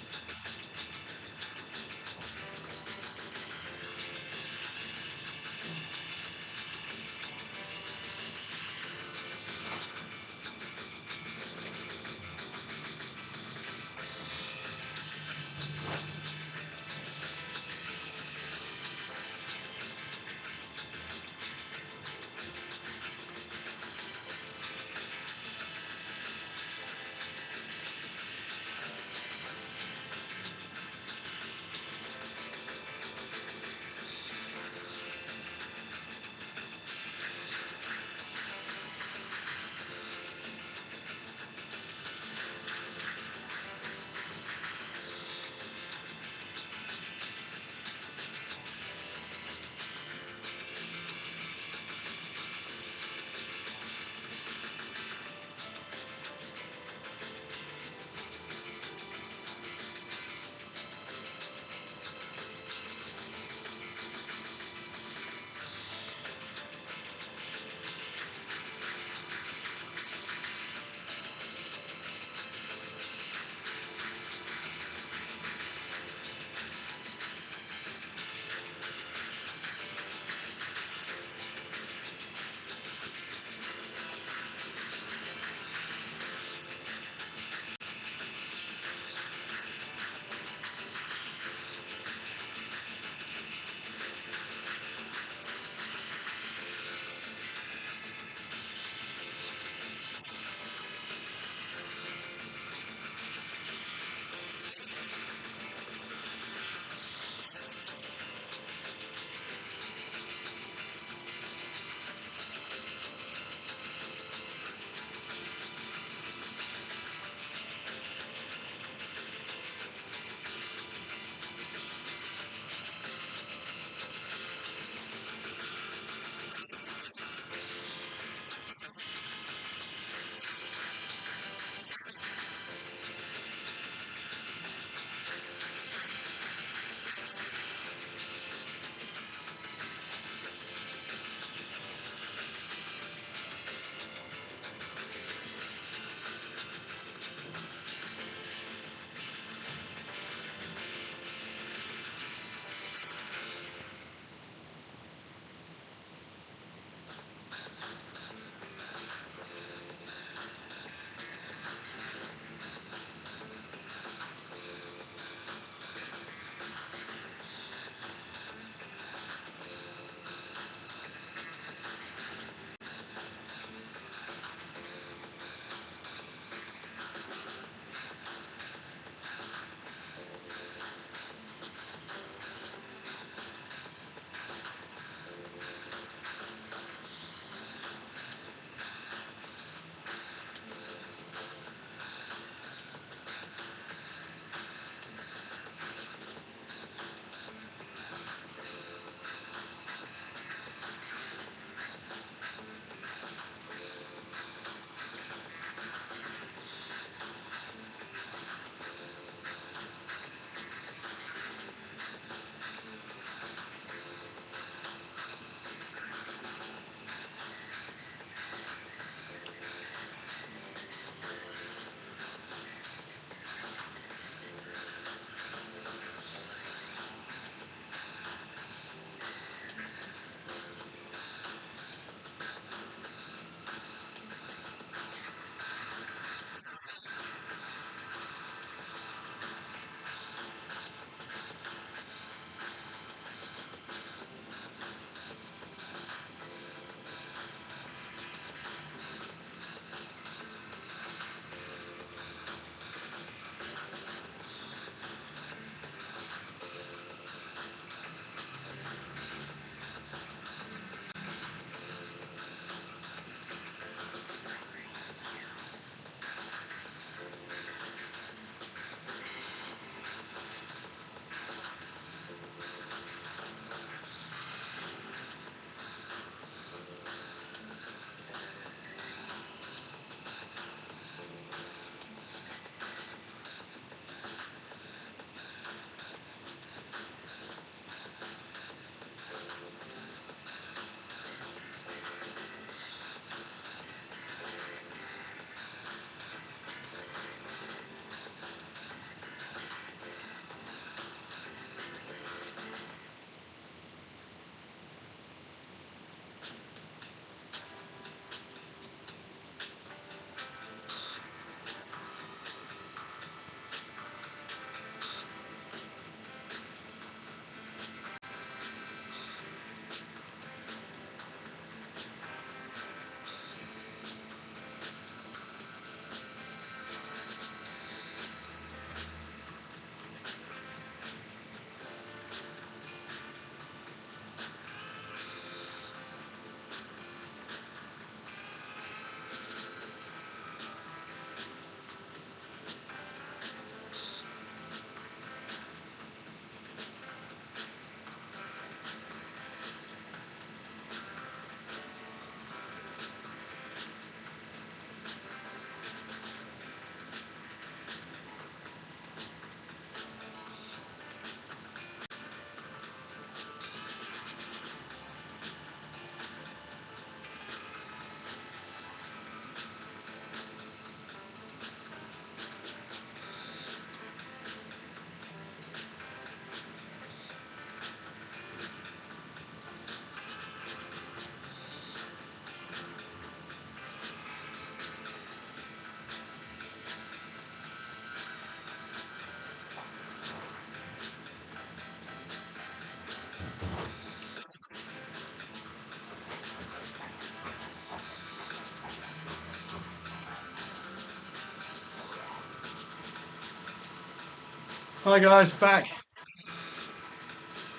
Hi guys, back.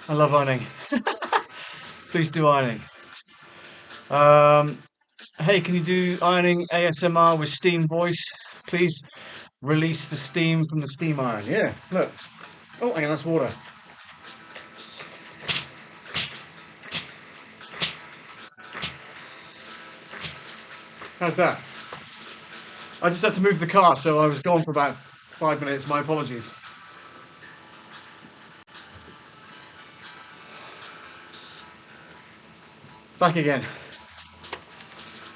I love ironing. Please do ironing. Hey, can you do ironing ASMR with steam voice? Please release the steam from the steam iron. Yeah, look. Oh, hang on, that's water. How's that? I just had to move the car, so I was gone for about 5 minutes. My apologies. Back again.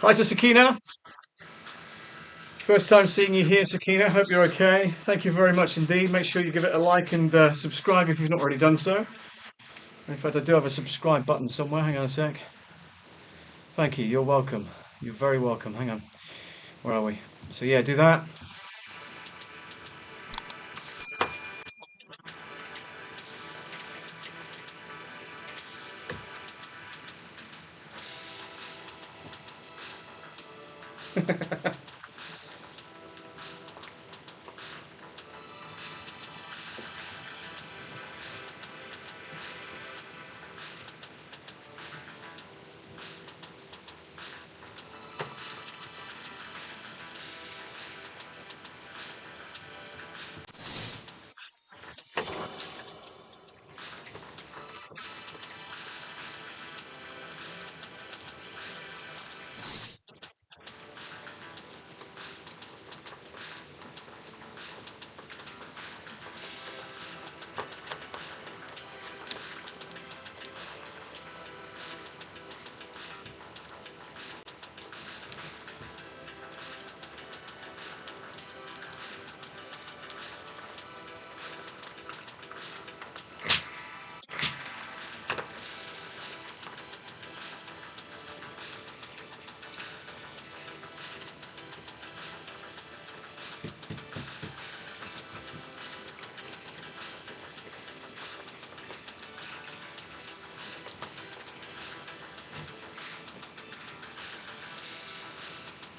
Hi to Sakina. First time seeing you here, Sakina. Hope you're okay. Thank you very much indeed. Make sure you give it a like and subscribe if you've not already done so. In fact, I do have a subscribe button somewhere. Hang on a sec. Thank you. You're welcome. You're very welcome. Hang on. Where are we? So yeah, do that.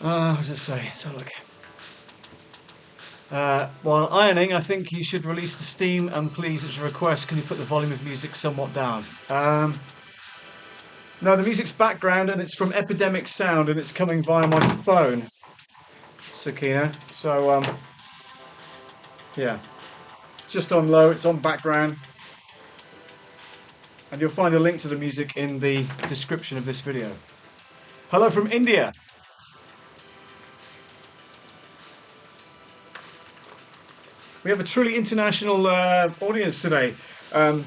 What does it say? Let's have a look. While ironing, I think you should release the steam, and please, it's a request, can you put the volume of music somewhat down? No, the music's background and it's from Epidemic Sound and it's coming via my phone, Sakina. So, yeah, just on low, it's on background. And you'll find a link to the music in the description of this video. Hello from India. We have a truly international audience today. I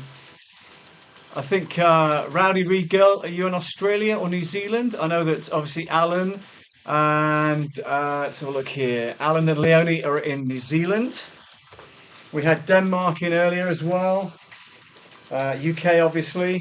think Rowdy Reed Girl, are you in Australia or New Zealand? I know that obviously Alan and let's have a look here. Alan and Leonie are in New Zealand. We had Denmark in earlier as well. UK obviously.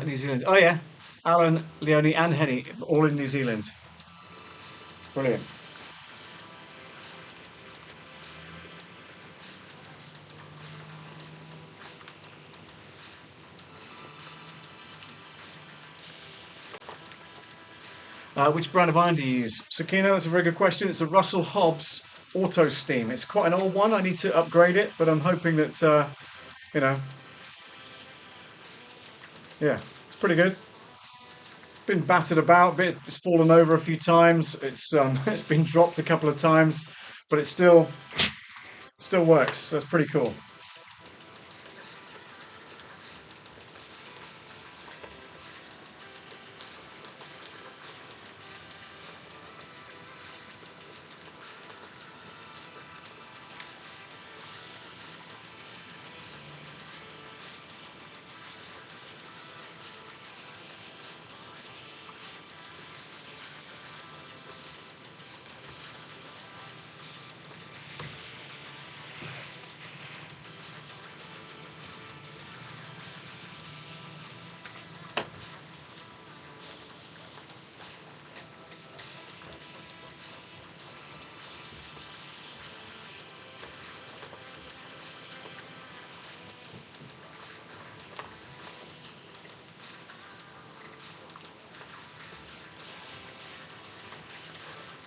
New Zealand. Oh yeah, Alan, Leonie, and Henny, all in New Zealand. Brilliant. Which brand of iron do you use? Sakina, that's a very good question. It's a Russell Hobbs Auto Steam. It's quite an old one. I need to upgrade it, but I'm hoping that, you know, yeah, it's pretty good. It's been battered about a bit. It's fallen over a few times. It's it's been dropped a couple of times, but it still works. That's pretty cool.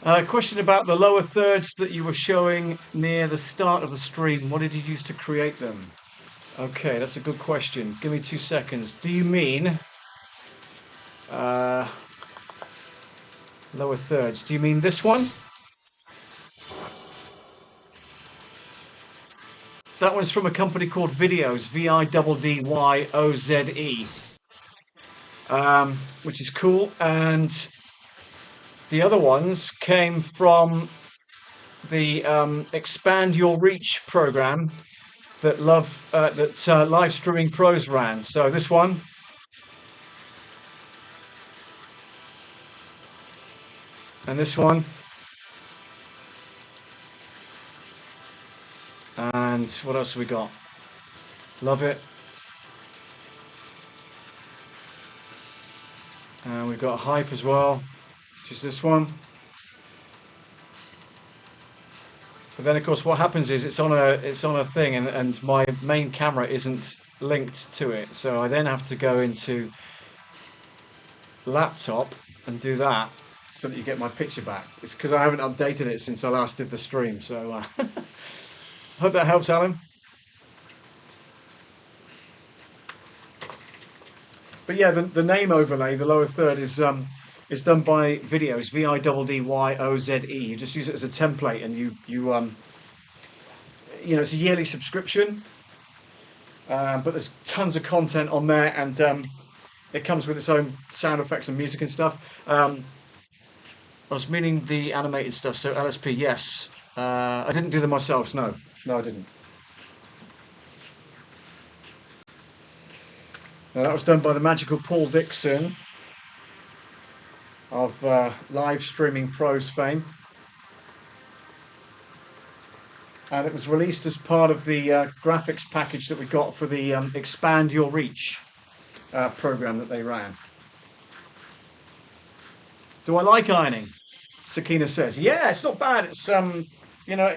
Question about the lower thirds that you were showing near the start of the stream. What did you use to create them? Okay, that's a good question. Give me 2 seconds. Do you mean lower thirds? Do you mean this one? That one's from a company called Videos, Vidyoze, which is cool. And the other ones came from the Expand Your Reach program that Live Streaming Pros ran. So this one, and this one, and what else have we got? Love it. And we've got Hype as well, which is this one. But then, of course, what happens is it's on a thing, and my main camera isn't linked to it, so I then have to go into laptop and do that so that you get my picture back. It's because I haven't updated it since I last did the stream. So hope that helps, Alan. But yeah, the name overlay, the lower third, is done by Videos, Vidyoze. You just use it as a template, and you know, it's a yearly subscription, but there's tons of content on there, and it comes with its own sound effects and music and stuff. I was meaning the animated stuff, so LSP, yes. I didn't do them myself, no, I didn't. That was done by the magical Paul Dixon of Live Streaming Pros fame. And it was released as part of the graphics package that we got for the Expand Your Reach program that they ran. Do I like ironing? Sakina says, yeah, it's not bad. It's you know,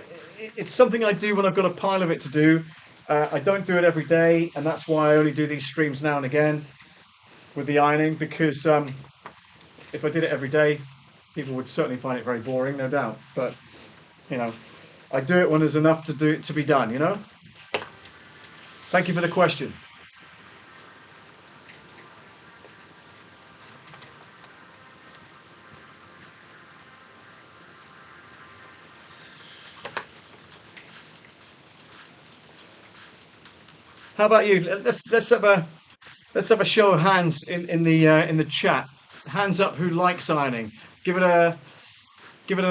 it's something I do when I've got a pile of it to do. I don't do it every day, and that's why I only do these streams now and again with the ironing, because if I did it every day, people would certainly find it very boring, no doubt. But you know, I do it when there's enough to be done, you know? Thank you for the question. How about you? Let's have a show of hands in the chat. Hands up who likes ironing. Give it an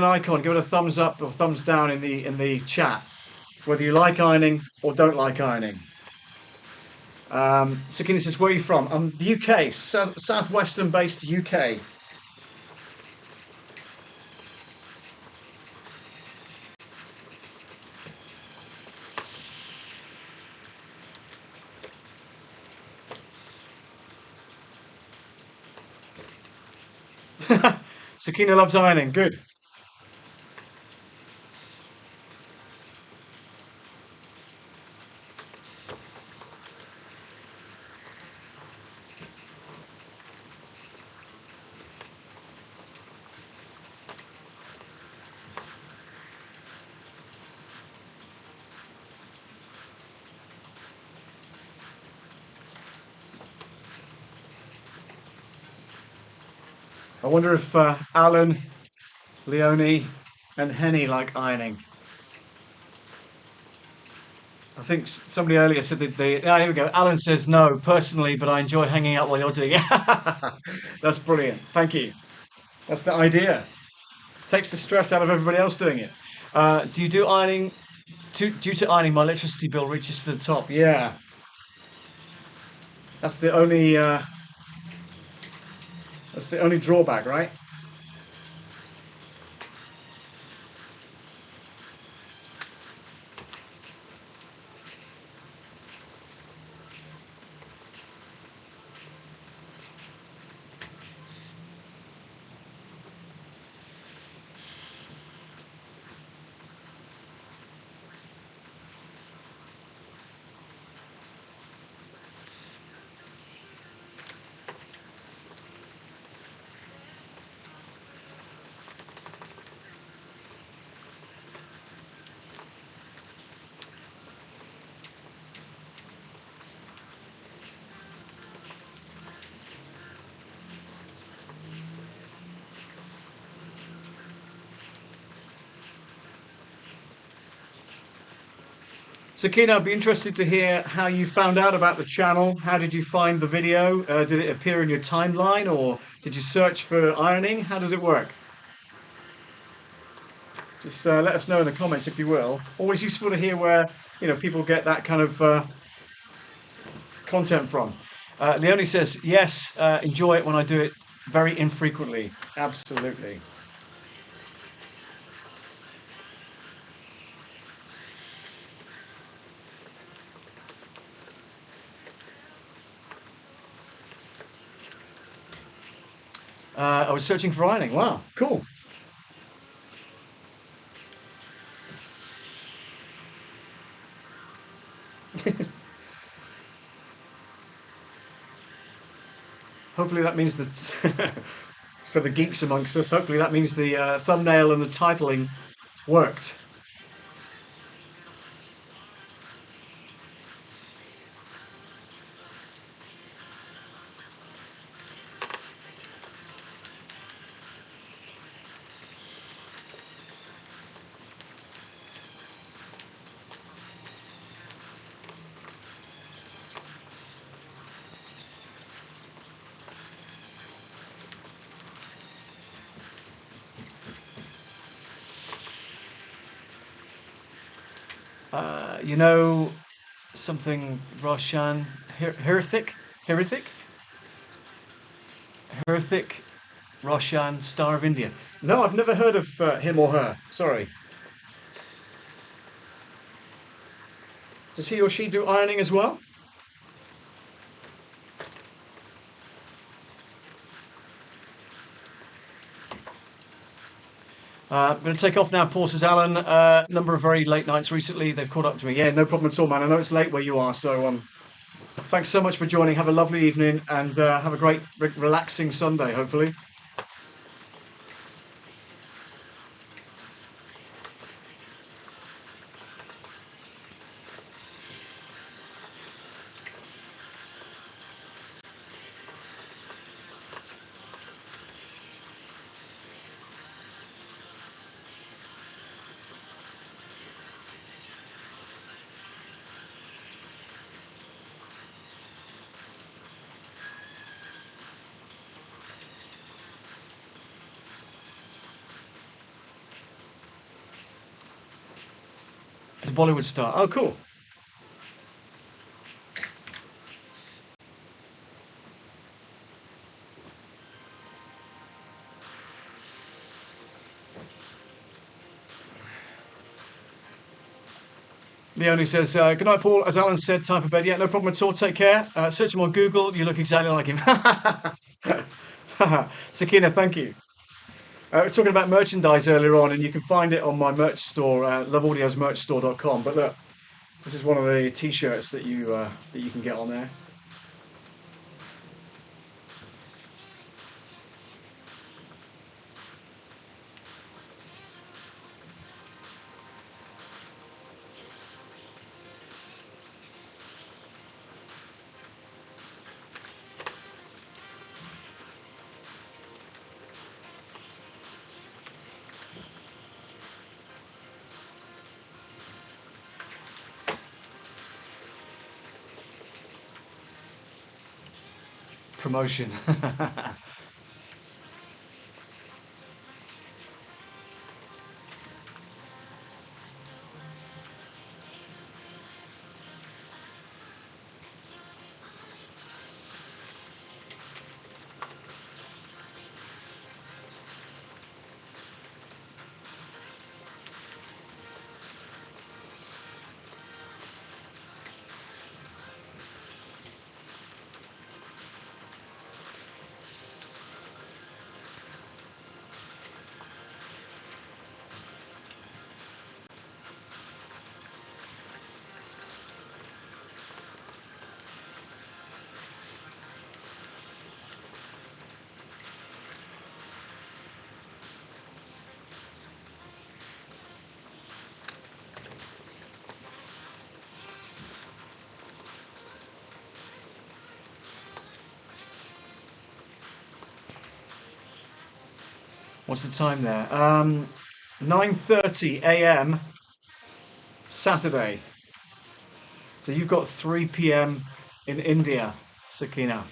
icon. Give it a thumbs up or thumbs down in the chat. Whether you like ironing or don't like ironing. Sakina says, where are you from? I'm the UK, southwestern based UK. Sakina loves ironing. Good. I wonder if Alan, Leonie, and Henny like ironing. I think somebody earlier said that here we go. Alan says no, personally, but I enjoy hanging out while you're doing it. That's brilliant. Thank you. That's the idea. Takes the stress out of everybody else doing it. Do you do ironing? Due to ironing, my electricity bill reaches to the top. Yeah. That's the only drawback, right? Sakina, I'd be interested to hear how you found out about the channel. How did you find the video? Did it appear in your timeline, or did you search for ironing? How did it work? Just let us know in the comments if you will. Always useful to hear where people get that kind of content from. Leonie says, yes, enjoy it when I do it very infrequently. Absolutely. I was searching for ironing. Wow, cool. Hopefully that means that for the geeks amongst us, hopefully that means the thumbnail and the titling worked. You know something Roshan Herithic Roshan, Star of India. No, I've never heard of him or her. Sorry. Does he or she do ironing as well? I'm going to take off now, Paul, says Alan. Number of very late nights recently. They've caught up to me. Yeah, no problem at all, man. I know it's late where you are, so thanks so much for joining. Have a lovely evening and have a great, relaxing Sunday, hopefully. It's a Bollywood star. Oh, cool. Leonie says, good night, Paul. As Alan said, time for bed. Yeah, no problem at all. Take care. Search him on Google. You look exactly like him. Sakina, thank you. We were talking about merchandise earlier on, and you can find it on my merch store, loveaudiosmerchstore.com. But look, this is one of the T-shirts that you can get on there. Promotion. What's the time there? 9:30 a.m. Saturday. So you've got 3 p.m. in India, Sakina.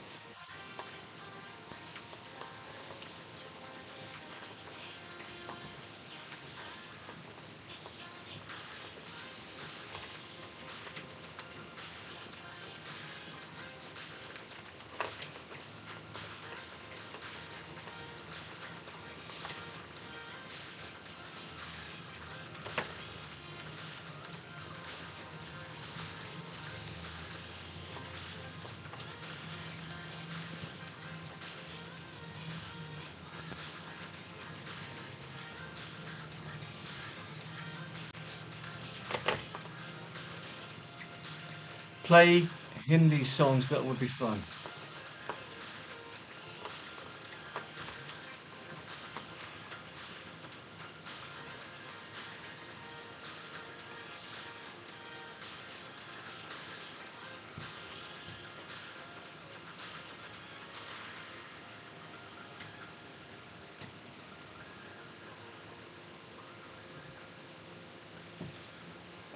Play Hindi songs that would be fun.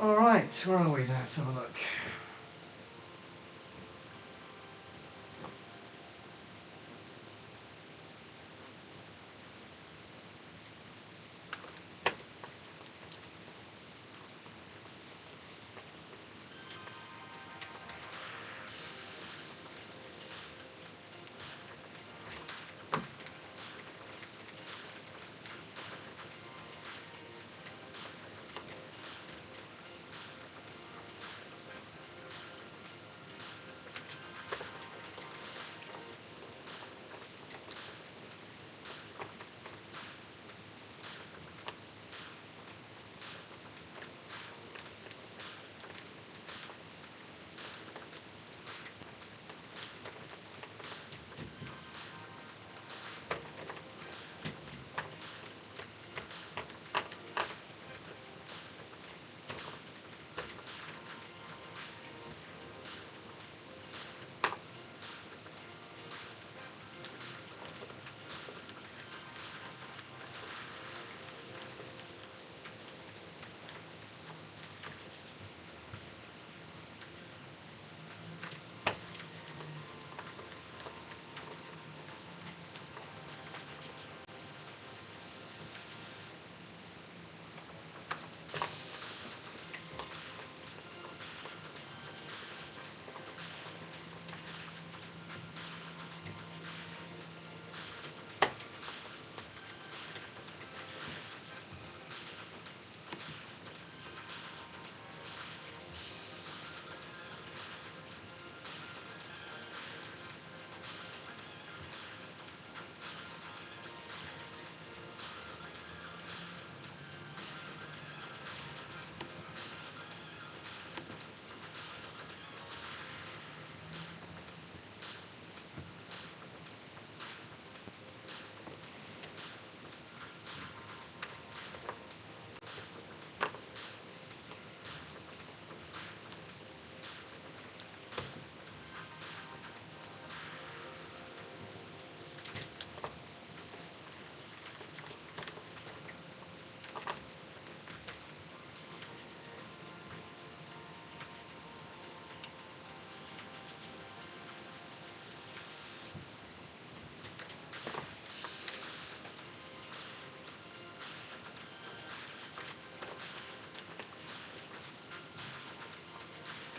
All right, where are we now? Let's have a look.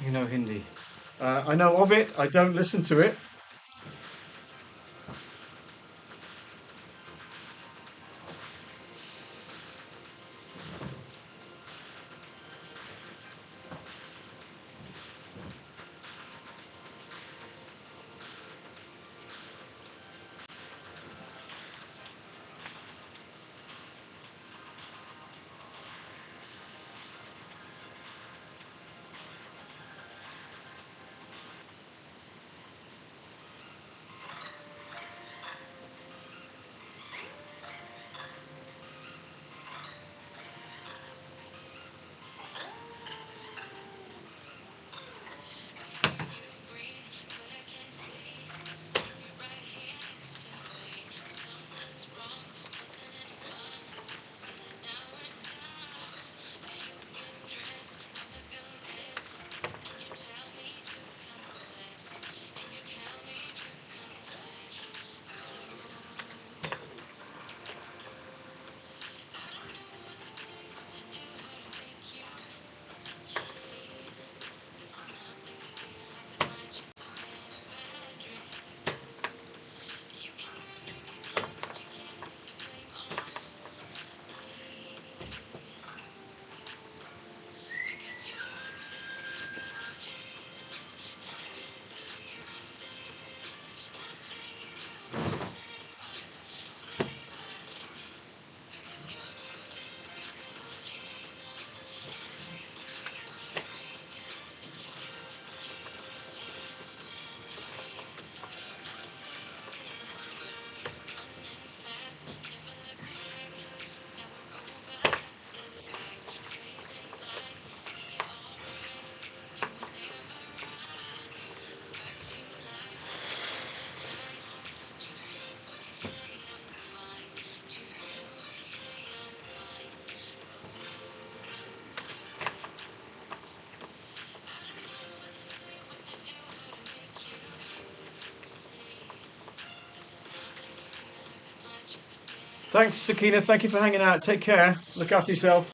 You know Hindi. I know of it. I don't listen to it. Thanks, Sakina. Thank you for hanging out. Take care. Look after yourself.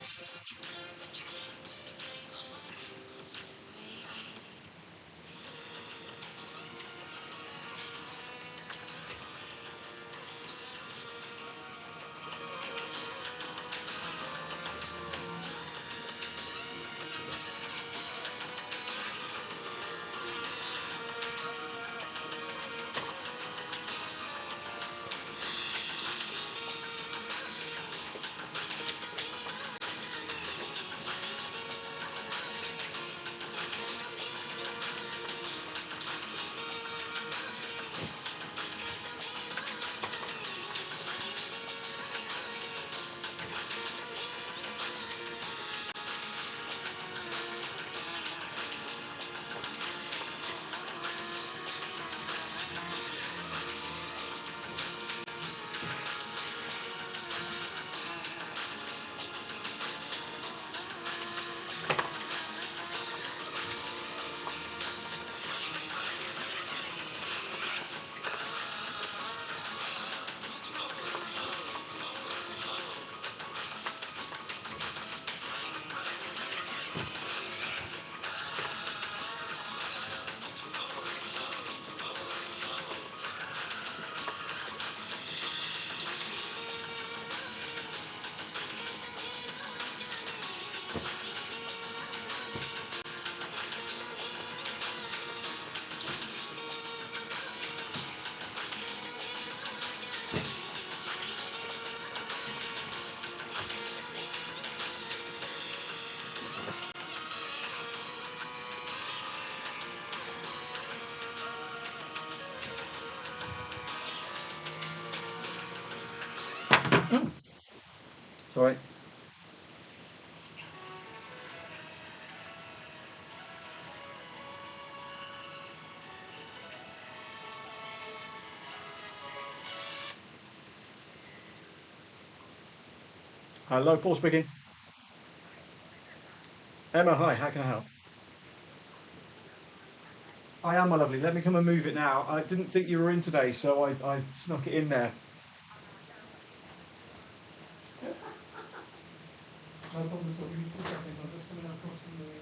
Sorry. Hello, Paul speaking. Emma, hi. How can I help? I am, my lovely. Let me come and move it now. I didn't think you were in today, so I snuck it in there. No problem at all. Give me 2 seconds. I'm just coming across from the.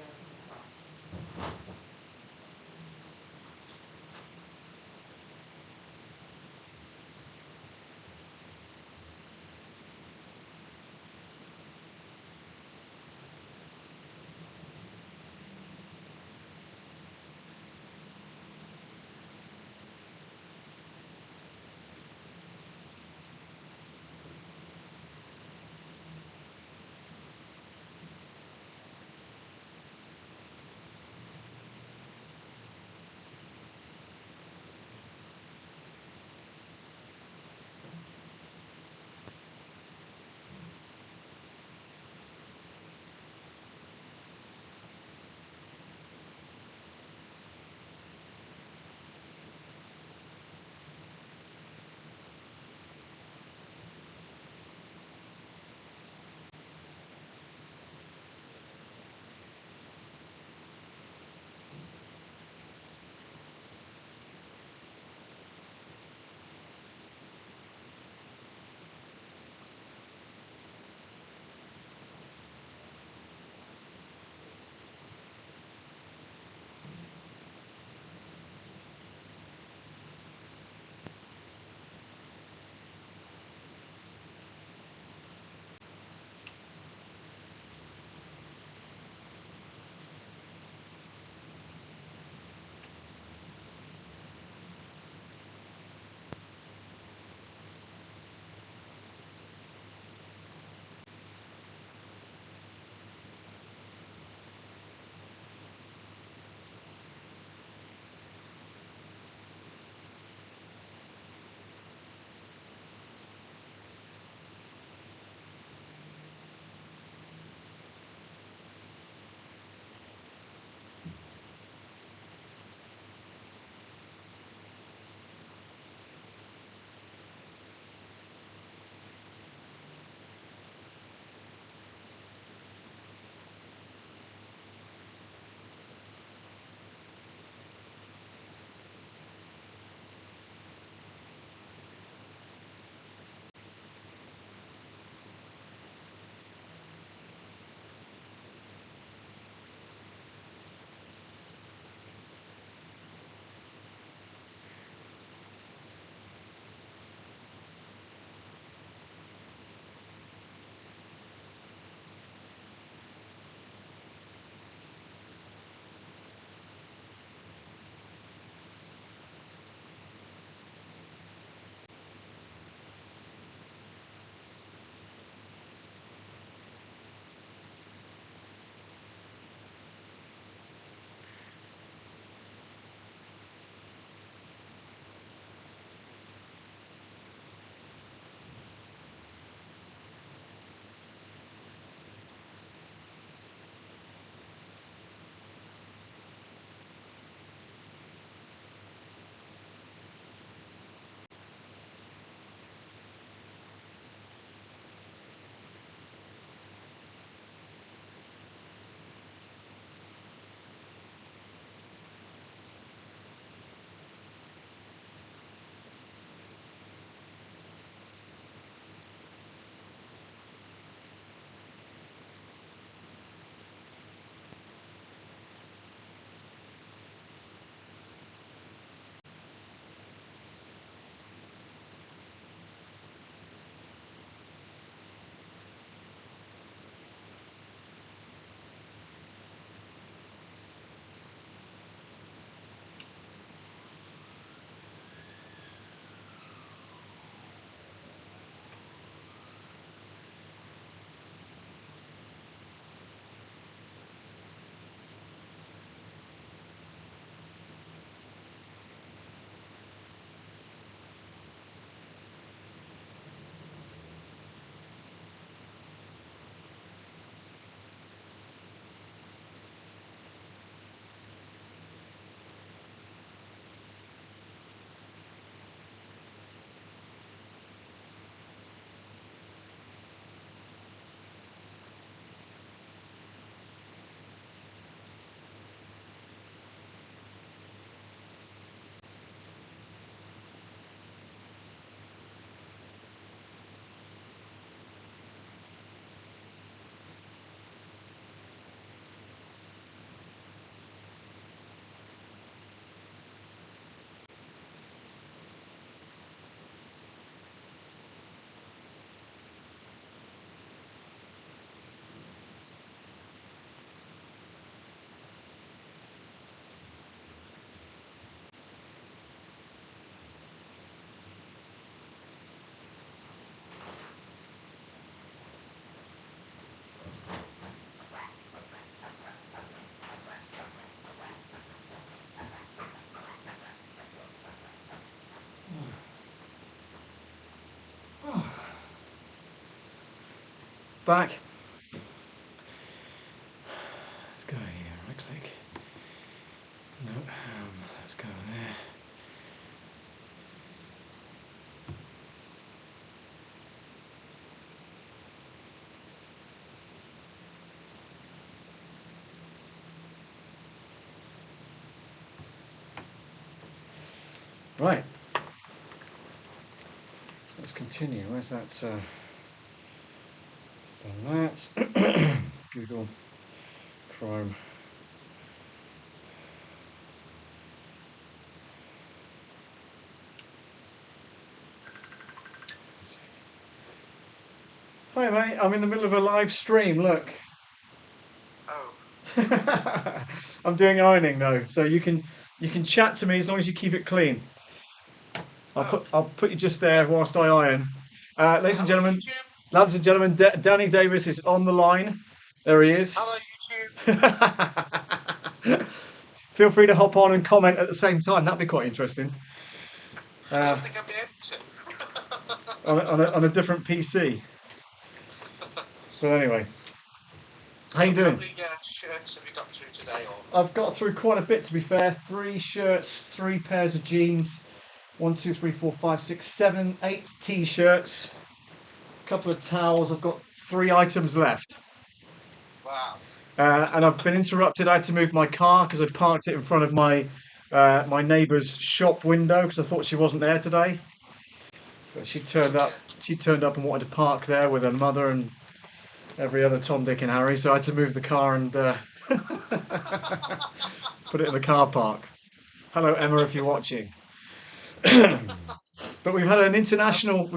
back. Let's go here, right click. No, let's go there. Right. Let's continue. Where's that? Let's done that. Google Chrome. Hi mate, I'm in the middle of a live stream, look. Oh. I'm doing ironing though, so you can chat to me as long as you keep it clean. I'll put you just there whilst I iron. Ladies and gentlemen, Danny Davis is on the line. There he is. Hello YouTube. Feel free to hop on and comment at the same time. That'd be quite interesting. I don't think I'll be able to. On a different PC. But anyway, So how you doing? How many shirts have you got through today? I've got through quite a bit, to be fair. 3 shirts, 3 pairs of jeans, 1, 2, 3, 4, 5, 6, 7, 8 t-shirts, a couple of towels. I've got 3 items left. Wow. And I've been interrupted. I had to move my car because I parked it in front of my my neighbour's shop window because I thought she wasn't there today. But she turned up. She turned up and wanted to park there with her mother and every other Tom, Dick, and Harry. So I had to move the car and put it in the car park. Hello, Emma, if you're watching. But we've had an international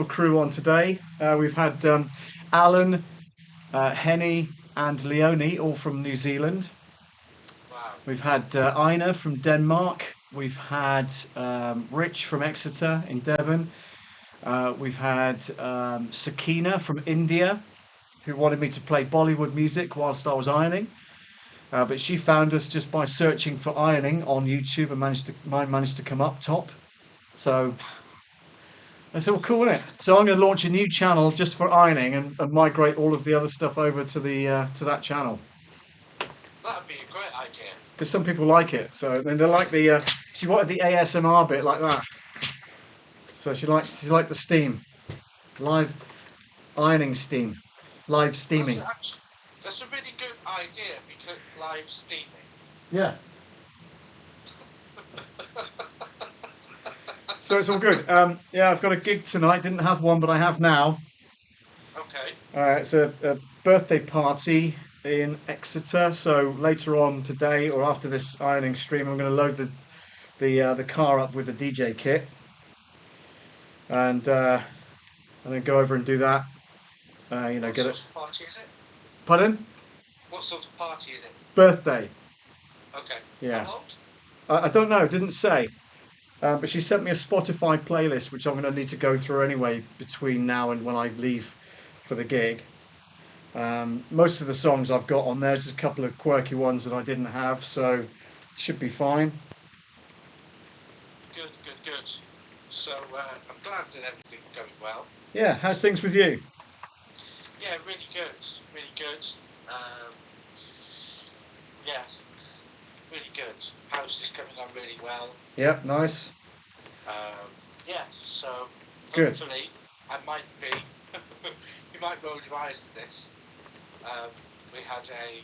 crew on today. We've had Alan, Henny, and Leonie, all from New Zealand. Wow. We've had Ina from Denmark. We've had Rich from Exeter in Devon. We've had Sakina from India, who wanted me to play Bollywood music whilst I was ironing. But she found us just by searching for ironing on YouTube and mine managed to come up top. So that's all cool, isn't it? So I'm going to launch a new channel just for ironing and migrate all of the other stuff over to to that channel. That'd be a great idea. Because some people like it. So then they like the. She wanted the ASMR bit like that. So she liked the steam, live ironing steam, live steaming. That's a really good idea because live steaming. Yeah. So it's all good. Yeah, I've got a gig tonight. Didn't have one, but I have now. Okay. It's a birthday party in Exeter. So later on today or after this ironing stream, I'm going to load the car up with the DJ kit, and then go over and do that. What sort of party is it? Pardon? What sort of party is it? Birthday. Okay. Yeah. How old? I don't know. Didn't say. But she sent me a Spotify playlist, which I'm going to need to go through anyway between now and when I leave for the gig. Most of the songs I've got on there, just a couple of quirky ones that I didn't have, so it should be fine. Good. So I'm glad that everything's going well. Yeah, how's things with you? Yeah, really good. Yeah, really good. House is coming on really well. Yep, nice. Yeah, so Good. hopefully I might be. You might roll your eyes at this. We had a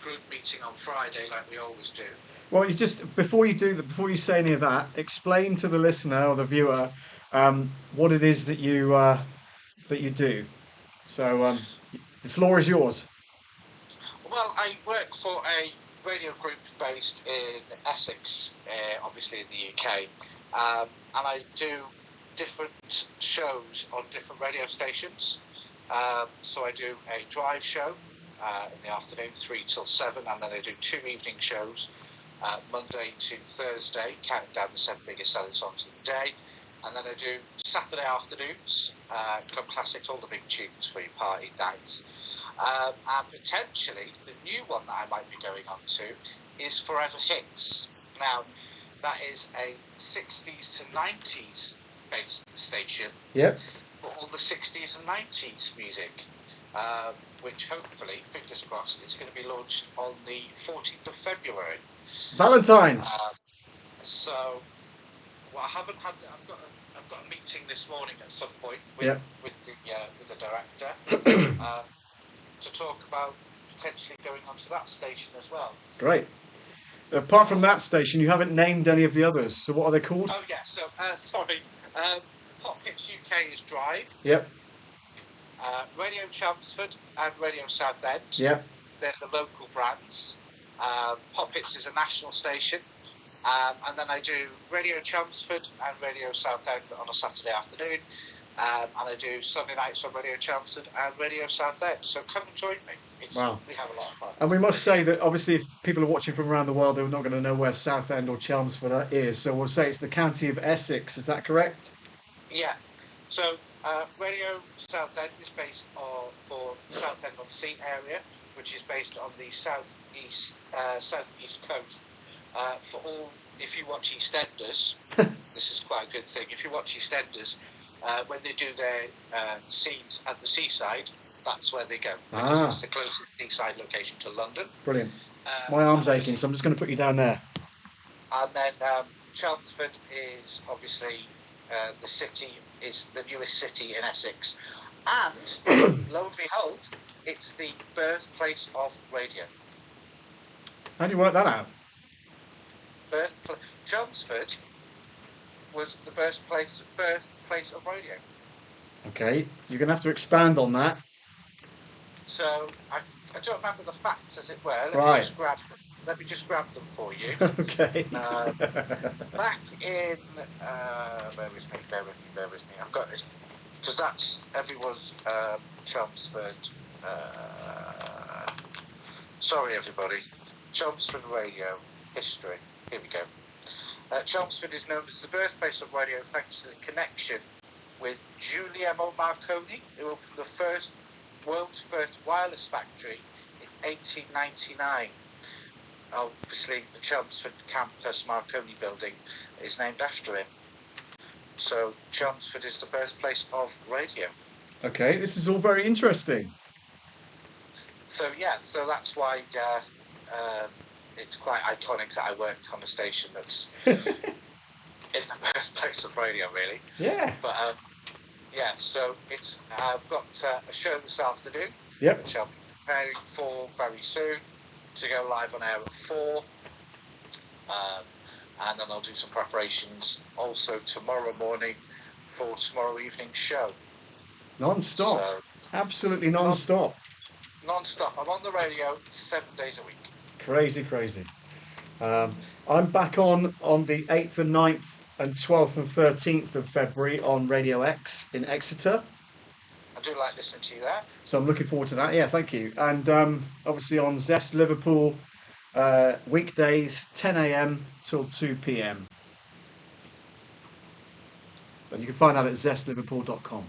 group meeting on Friday, like we always do. Well, you just before you say any of that, explain to the listener or the viewer what it is that you do. So the floor is yours. Well, I work for a radio group based in Essex, obviously in the UK, and I do different shows on different radio stations. So I do a drive show in the afternoon, 3 till 7, and then I do 2 evening shows, Monday to Thursday, counting down the 7 biggest selling songs of the day. And then I do Saturday afternoons, Club Classics, all the big tunes for your party nights. And potentially, the new one that I might be going on to is Forever Hits. Now, that is a 60s to 90s based station. Yep. But the 60s and 90s music, which hopefully, fingers crossed, is going to be launched on the 14th of February. Valentine's. So, well, I haven't had. I've got a meeting this morning at some point with Yep. with the director to talk about potentially going onto that station as well. Great. Apart from that station, you haven't named any of the others. So what are they called? Oh yeah. So sorry. Pop Hits UK is Drive. Yep. Radio Chelmsford and Radio Southend. Yep. They're the local brands. Pop Hits is a national station. And then I do Radio Chelmsford and Radio Southend on a Saturday afternoon. And I do Sunday nights on Radio Chelmsford and Radio Southend. So come and join me. Wow. We have a lot of fun. And we must say that obviously if people are watching from around the world, they're not going to know where Southend or Chelmsford is. So we'll say it's the county of Essex. Is that correct? Yeah. So Radio Southend is based for Southend-on-Sea area, which is based on the southeast coast. For all, if you watch EastEnders, this is quite a good thing. If you watch EastEnders, when they do their scenes at the seaside, that's where they go. Because it's the closest seaside location to London. Brilliant. My arm's aching, so I'm just going to put you down there. And then Chelmsford is obviously the city, is the newest city in Essex. And, lo and behold, it's the birthplace of radio. How do you work that out? Chelmsford was the birthplace of radio. Okay, you're going to have to expand on that. So I don't remember the facts, as it were. Let me just grab them for you. Okay. Back in bear with me. I've got it because that's everyone's Chelmsford. Sorry, everybody. Chelmsford radio history. Here we go. Chelmsford is known as the birthplace of radio thanks to the connection with Guglielmo Marconi, who opened the world's first wireless factory in 1899. Obviously, the Chelmsford campus Marconi building is named after him. So Chelmsford is the birthplace of radio. Okay, this is all very interesting. So yeah, so that's why it's quite iconic that I work on a station that's in the birthplace of radio, really. Yeah. But yeah, so I've got a show this afternoon, yep, which I'll be preparing for very soon to go live on air at 4. And then I'll do some preparations also tomorrow morning for tomorrow evening's show. Non-stop. So, absolutely non-stop. Non-stop. I'm on the radio 7 days a week. Crazy. I'm back on the 8th and 9th and 12th and 13th of February on Radio X in Exeter. I do like listening to you there. So I'm looking forward to that. Yeah, thank you. And obviously on Zest Liverpool, weekdays 10 a.m. till 2 p.m. And you can find out at zestliverpool.com.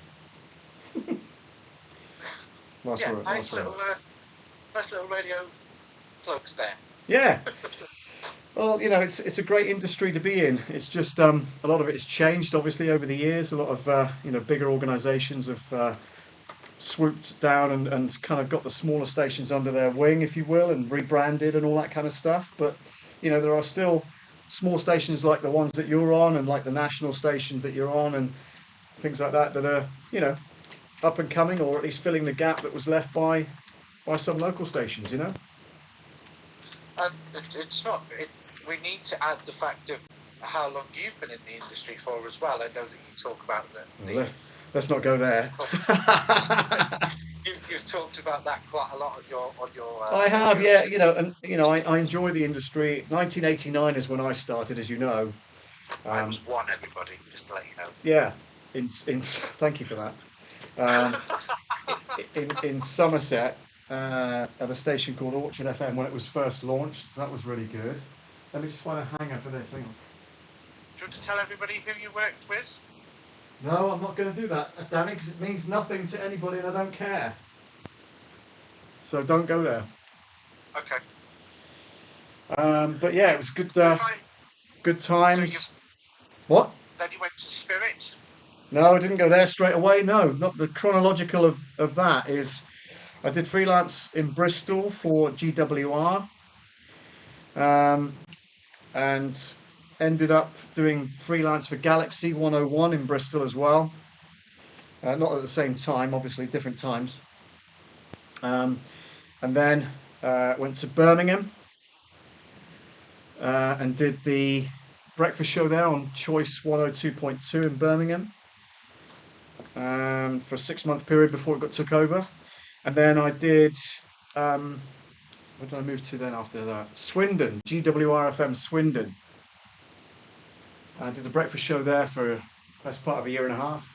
Nice little radio plugs there. Yeah. Well, it's a great industry to be in. It's just a lot of it has changed, obviously, over the years. A lot of bigger organisations have swooped down and kind of got the smaller stations under their wing, if you will, and rebranded and all that kind of stuff. But there are still small stations like the ones that you're on, and like the national station that you're on, and things like that are up and coming, or at least filling the gap that was left by some local stations. And it's not. We need to add the fact of how long you've been in the industry for as well. I know that you talk about the let's not go there. You've talked about that quite a lot on your. I have, yeah. I enjoy the industry. 1989 is when I started, as you know. I was one, everybody, just to let you know. Yeah, thank you for that. In Somerset, at a station called Orchard FM when it was first launched. So that was really good. Let me just find a hanger for this. Hang on. Do you want to tell everybody who you worked with? No, I'm not going to do that, Danny, because it means nothing to anybody and I don't care. So don't go there. Okay. But yeah, it was good. Good times. So what? Then you went to Spirit. No, I didn't go there straight away. No, not the chronological of that is I did freelance in Bristol for GWR, um, and ended up doing freelance for Galaxy 101 in Bristol as well. Not at the same time, obviously, different times. Um, and then went to Birmingham and did the breakfast show there on Choice 102.2 in Birmingham for a 6 month period before it got took over. And then I did, where did I move to then after that? Swindon, GWRFM Swindon. I did the breakfast show there for best part of a year and a half.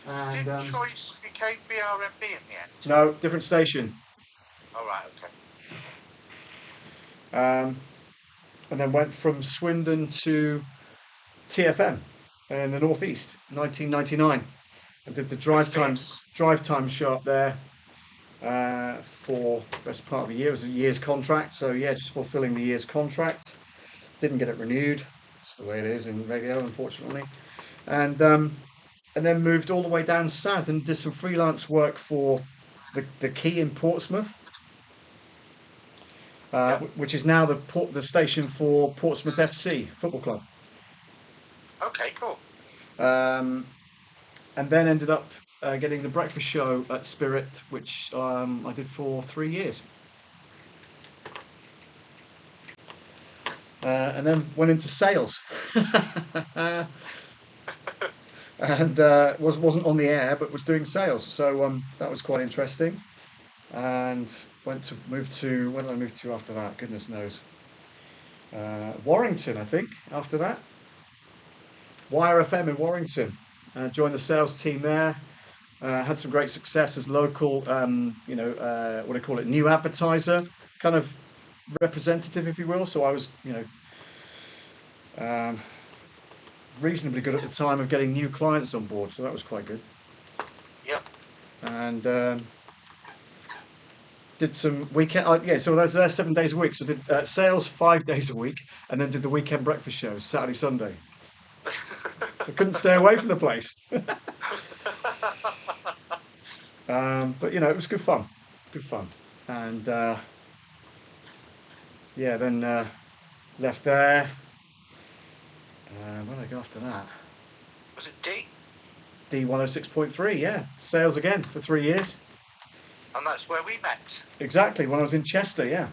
And Did Choice became BRMB in the end? no, different station. All right, okay. And then went from Swindon to TFM in the northeast, 1999. I did the drive time show up there for the best part of a year. It was a year's contract, so yeah, just fulfilling the year's contract. Didn't get it renewed. It's the way it is in radio, unfortunately. And then moved all the way down south and did some freelance work for the Key in Portsmouth, which is now the station for Portsmouth FC Football Club. Okay, cool. And then ended up getting the breakfast show at Spirit, which I did for 3 years. And then went into sales. And wasn't on the air, but was doing sales. So that was quite interesting. And moved to, where did I move to after that? Goodness knows. Warrington, I think, after that. Wire FM in Warrington. Joined the sales team there. Had some great success as local, what do I call it, new advertiser, kind of representative, if you will. So I was, reasonably good at the time of getting new clients on board. So that was quite good. Yep. And did some weekend. So I was there 7 days a week. So did sales 5 days a week, and then did the weekend breakfast shows Saturday, Sunday. I couldn't stay away from the place. But it was good fun. Good fun. And then left there. Where did I go after that? Was it D? D106.3, yeah. Sales again for 3 years. And that's where we met. Exactly, when I was in Chester, yeah.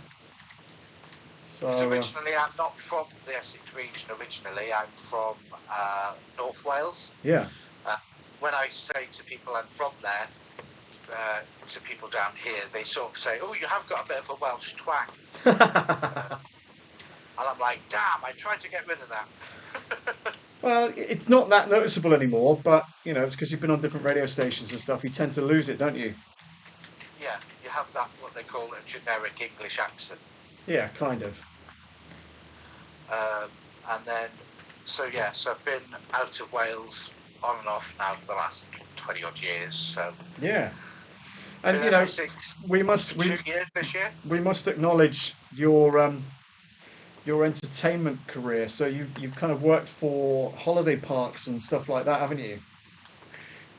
So originally, I'm not from the Essex region. Originally, I'm from North Wales. Yeah. When I say to people I'm from there, to people down here, they sort of say, "Oh, you have got a bit of a Welsh twang." And I'm like, "Damn! I tried to get rid of that." Well, it's not that noticeable anymore, but it's because you've been on different radio stations and stuff. You tend to lose it, don't you? Yeah, you have that what they call a generic English accent. Yeah, kind of. And then, so I've been out of Wales on and off now for the last 20 odd years. So yeah, and we must 2 years this year. We must acknowledge your entertainment career. So you've kind of worked for holiday parks and stuff like that, haven't you?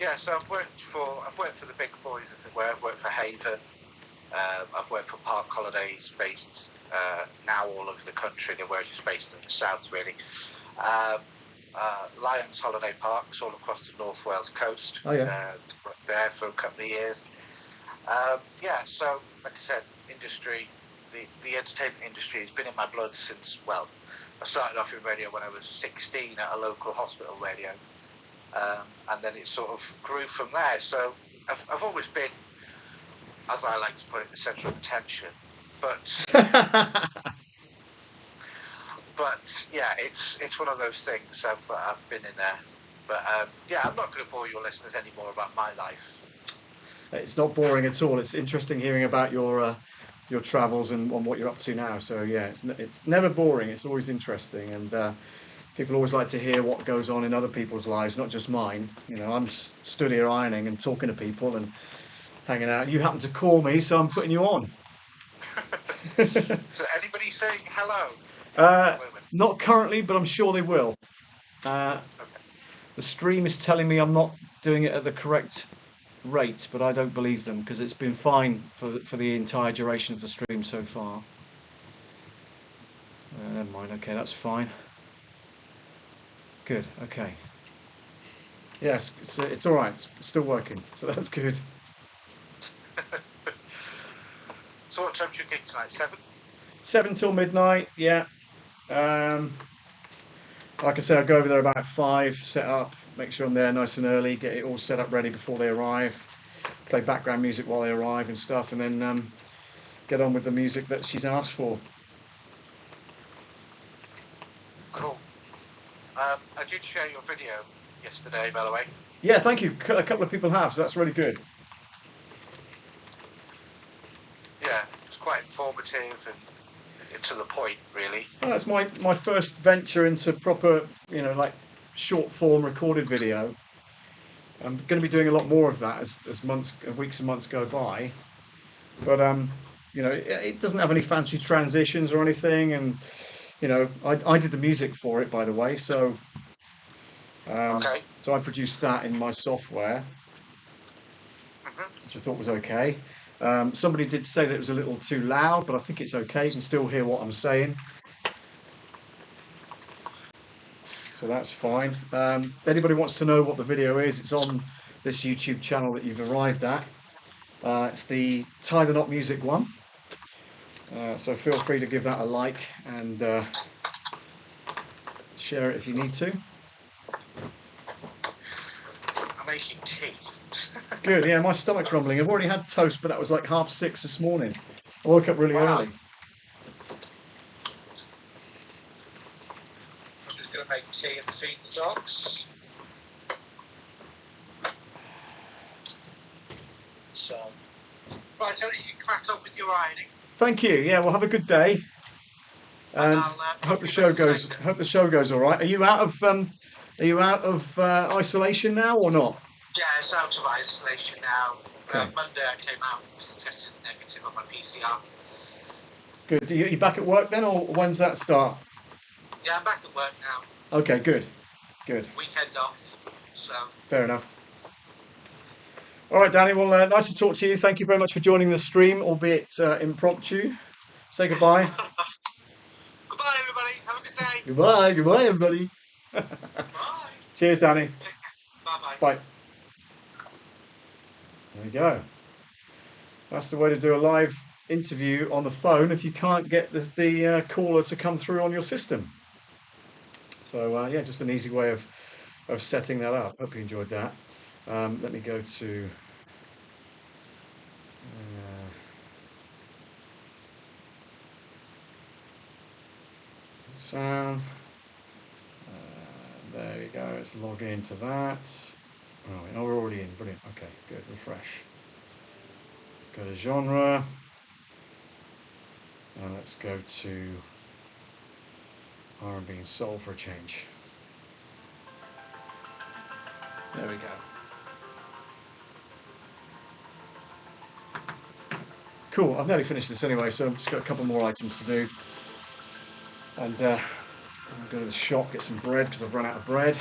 Yeah, so I've worked for the big boys, as it were. I've worked for Haven. I've worked for Park Holidays, based now all over the country. They were just based in the south, really. Lions Holiday Parks all across the North Wales coast. Oh yeah. Worked there for a couple of years. So like I said, industry. The entertainment industry has been in my blood since, I started off in radio when I was 16 at a local hospital radio, and then it sort of grew from there. So I've always been, as I like to put it, the centre of attention. But yeah, it's one of those things. I've been in there. But I'm not going to bore your listeners anymore about my life. It's not boring at all. It's interesting hearing about your travels and what you're up to now. So yeah, it's never boring. It's always interesting, and people always like to hear what goes on in other people's lives, not just mine. I'm stood here ironing and talking to people and hanging out. You happen to call me, so I'm putting you on. So anybody saying hello? Not currently, but I'm sure they will. Okay. The stream is telling me I'm not doing it at the correct rate, but I don't believe them because it's been fine for the entire duration of the stream so far. Never mind. Okay, that's fine. Good. Okay. Yes, it's all right. It's still working, so that's good. So what time's your gig tonight? 7? 7 till midnight. Yeah. Like I said, I go over there about 5, set up, make sure I'm there nice and early, get it all set up ready before they arrive, play background music while they arrive and stuff, and then get on with the music that she's asked for. Cool. I did share your video yesterday, by the way. Yeah, thank you. A couple of people have, so that's really good. Yeah, it's quite informative and to the point, really. Well, that's my first venture into proper, like short form recorded video. I'm going to be doing a lot more of that as weeks and months go by. But it doesn't have any fancy transitions or anything, and I did the music for it, by the way. So Okay. so I produced that in my software, which I thought was okay. Somebody did say that it was a little too loud, but I think it's okay. You can still hear what I'm saying. So that's fine. Anybody wants to know what the video is, it's on this YouTube channel that you've arrived at. It's the Tie the Knot Music one. So feel free to give that a like and share it if you need to. I'm making tea. Good, yeah, my stomach's rumbling. I've already had toast, but that was like 6:30 this morning. I woke up really early. I'm just going to make tea and feed the dogs. So, right, I'll let you crack up with your ironing. Thank you. Yeah, well, have a good day. And I hope the show goes. Hope the show goes all right. Are you out of isolation now or not? Yeah, it's out of isolation now. Okay. Monday I came out and was tested negative on my PCR. Good. Are you back at work then, or when's that start? Yeah, I'm back at work now. Okay, good. Good. Weekend off, so. Fair enough. All right, Danny. Well, nice to talk to you. Thank you very much for joining the stream, albeit impromptu. Say goodbye. Goodbye, everybody. Have a good day. Goodbye. Goodbye, everybody. Bye. Cheers, Danny. Bye-bye. Bye. There you go. That's the way to do a live interview on the phone if you can't get the caller to come through on your system. So yeah, just an easy way of setting that up. Hope you enjoyed that. Let me go to sound. There we go. Let's log into that. Oh, we're already in. Brilliant. Okay, good. Refresh. Go to genre. And let's go to R&B and soul for a change. There we go. Cool. I've nearly finished this anyway, so I've just got a couple more items to do. And I'll go to the shop, get some bread because I've run out of bread.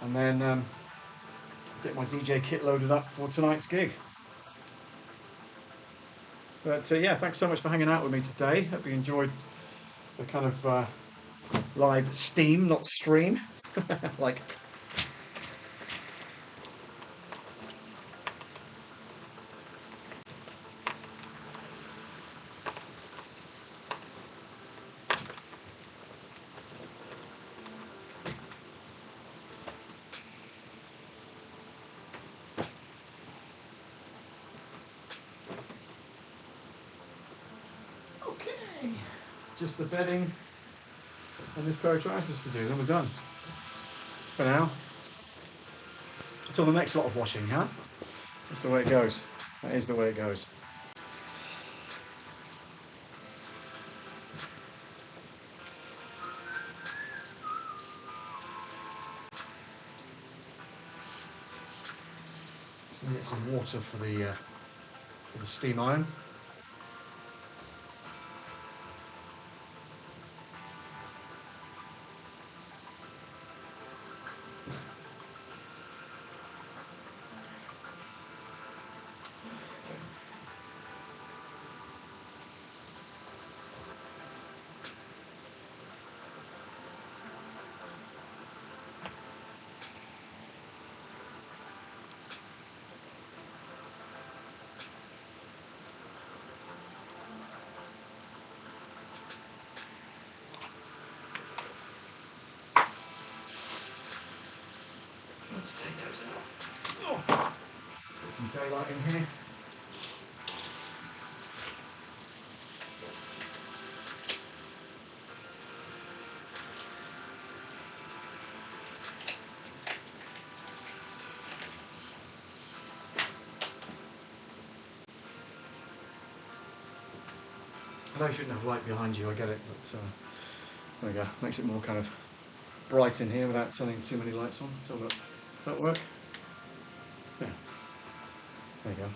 And then get my DJ kit loaded up for tonight's gig. But yeah, thanks so much for hanging out with me today. Hope you enjoyed the kind of live steam, not stream. Like. Okay, just the bedding and this pair of trousers to do, then we're done. For now. Until the next lot of washing, huh? That's the way it goes. That is the way it goes. Just gonna get some water for the steam iron. Oh, get some daylight in here. I know you shouldn't have light behind you, I get it, but there we go. Makes it more kind of bright in here without turning too many lights on. So look, does that work? Yeah. There you go.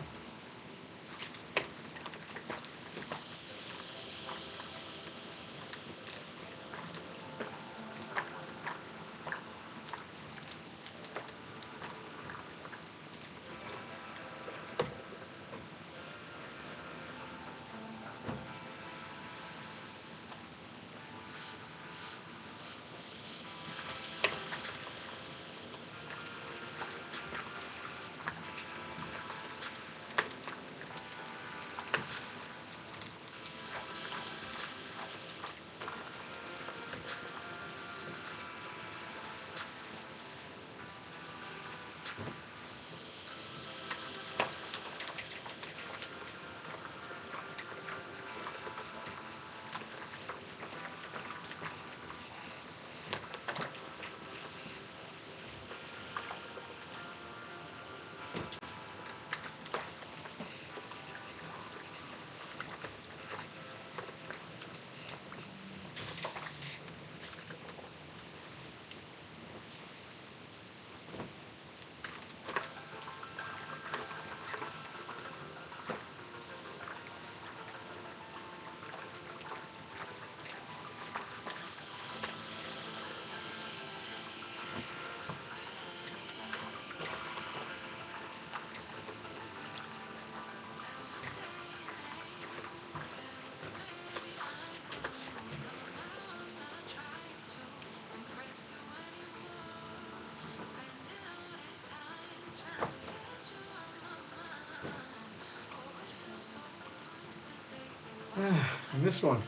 And this one,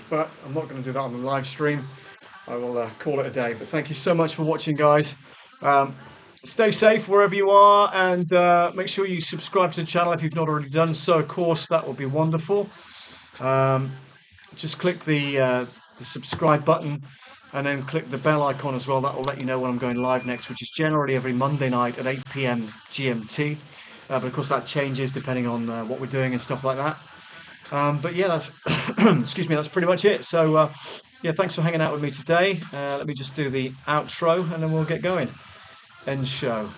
but I'm not going to do that on the live stream. I will call it a day. But thank you so much for watching, guys. Stay safe wherever you are, and make sure you subscribe to the channel if you've not already done so. Of course, that would be wonderful. Just click the subscribe button, and then click the bell icon as well. That will let you know when I'm going live next, which is generally every Monday night at 8 p.m. GMT. But of course, that changes depending on what we're doing and stuff like that. But yeah, that's excuse me, that's pretty much it. So yeah, thanks for hanging out with me today. Let me just do the outro and then we'll get going. End show.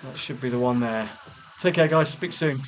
That should be the one there. Take care, guys. Speak soon.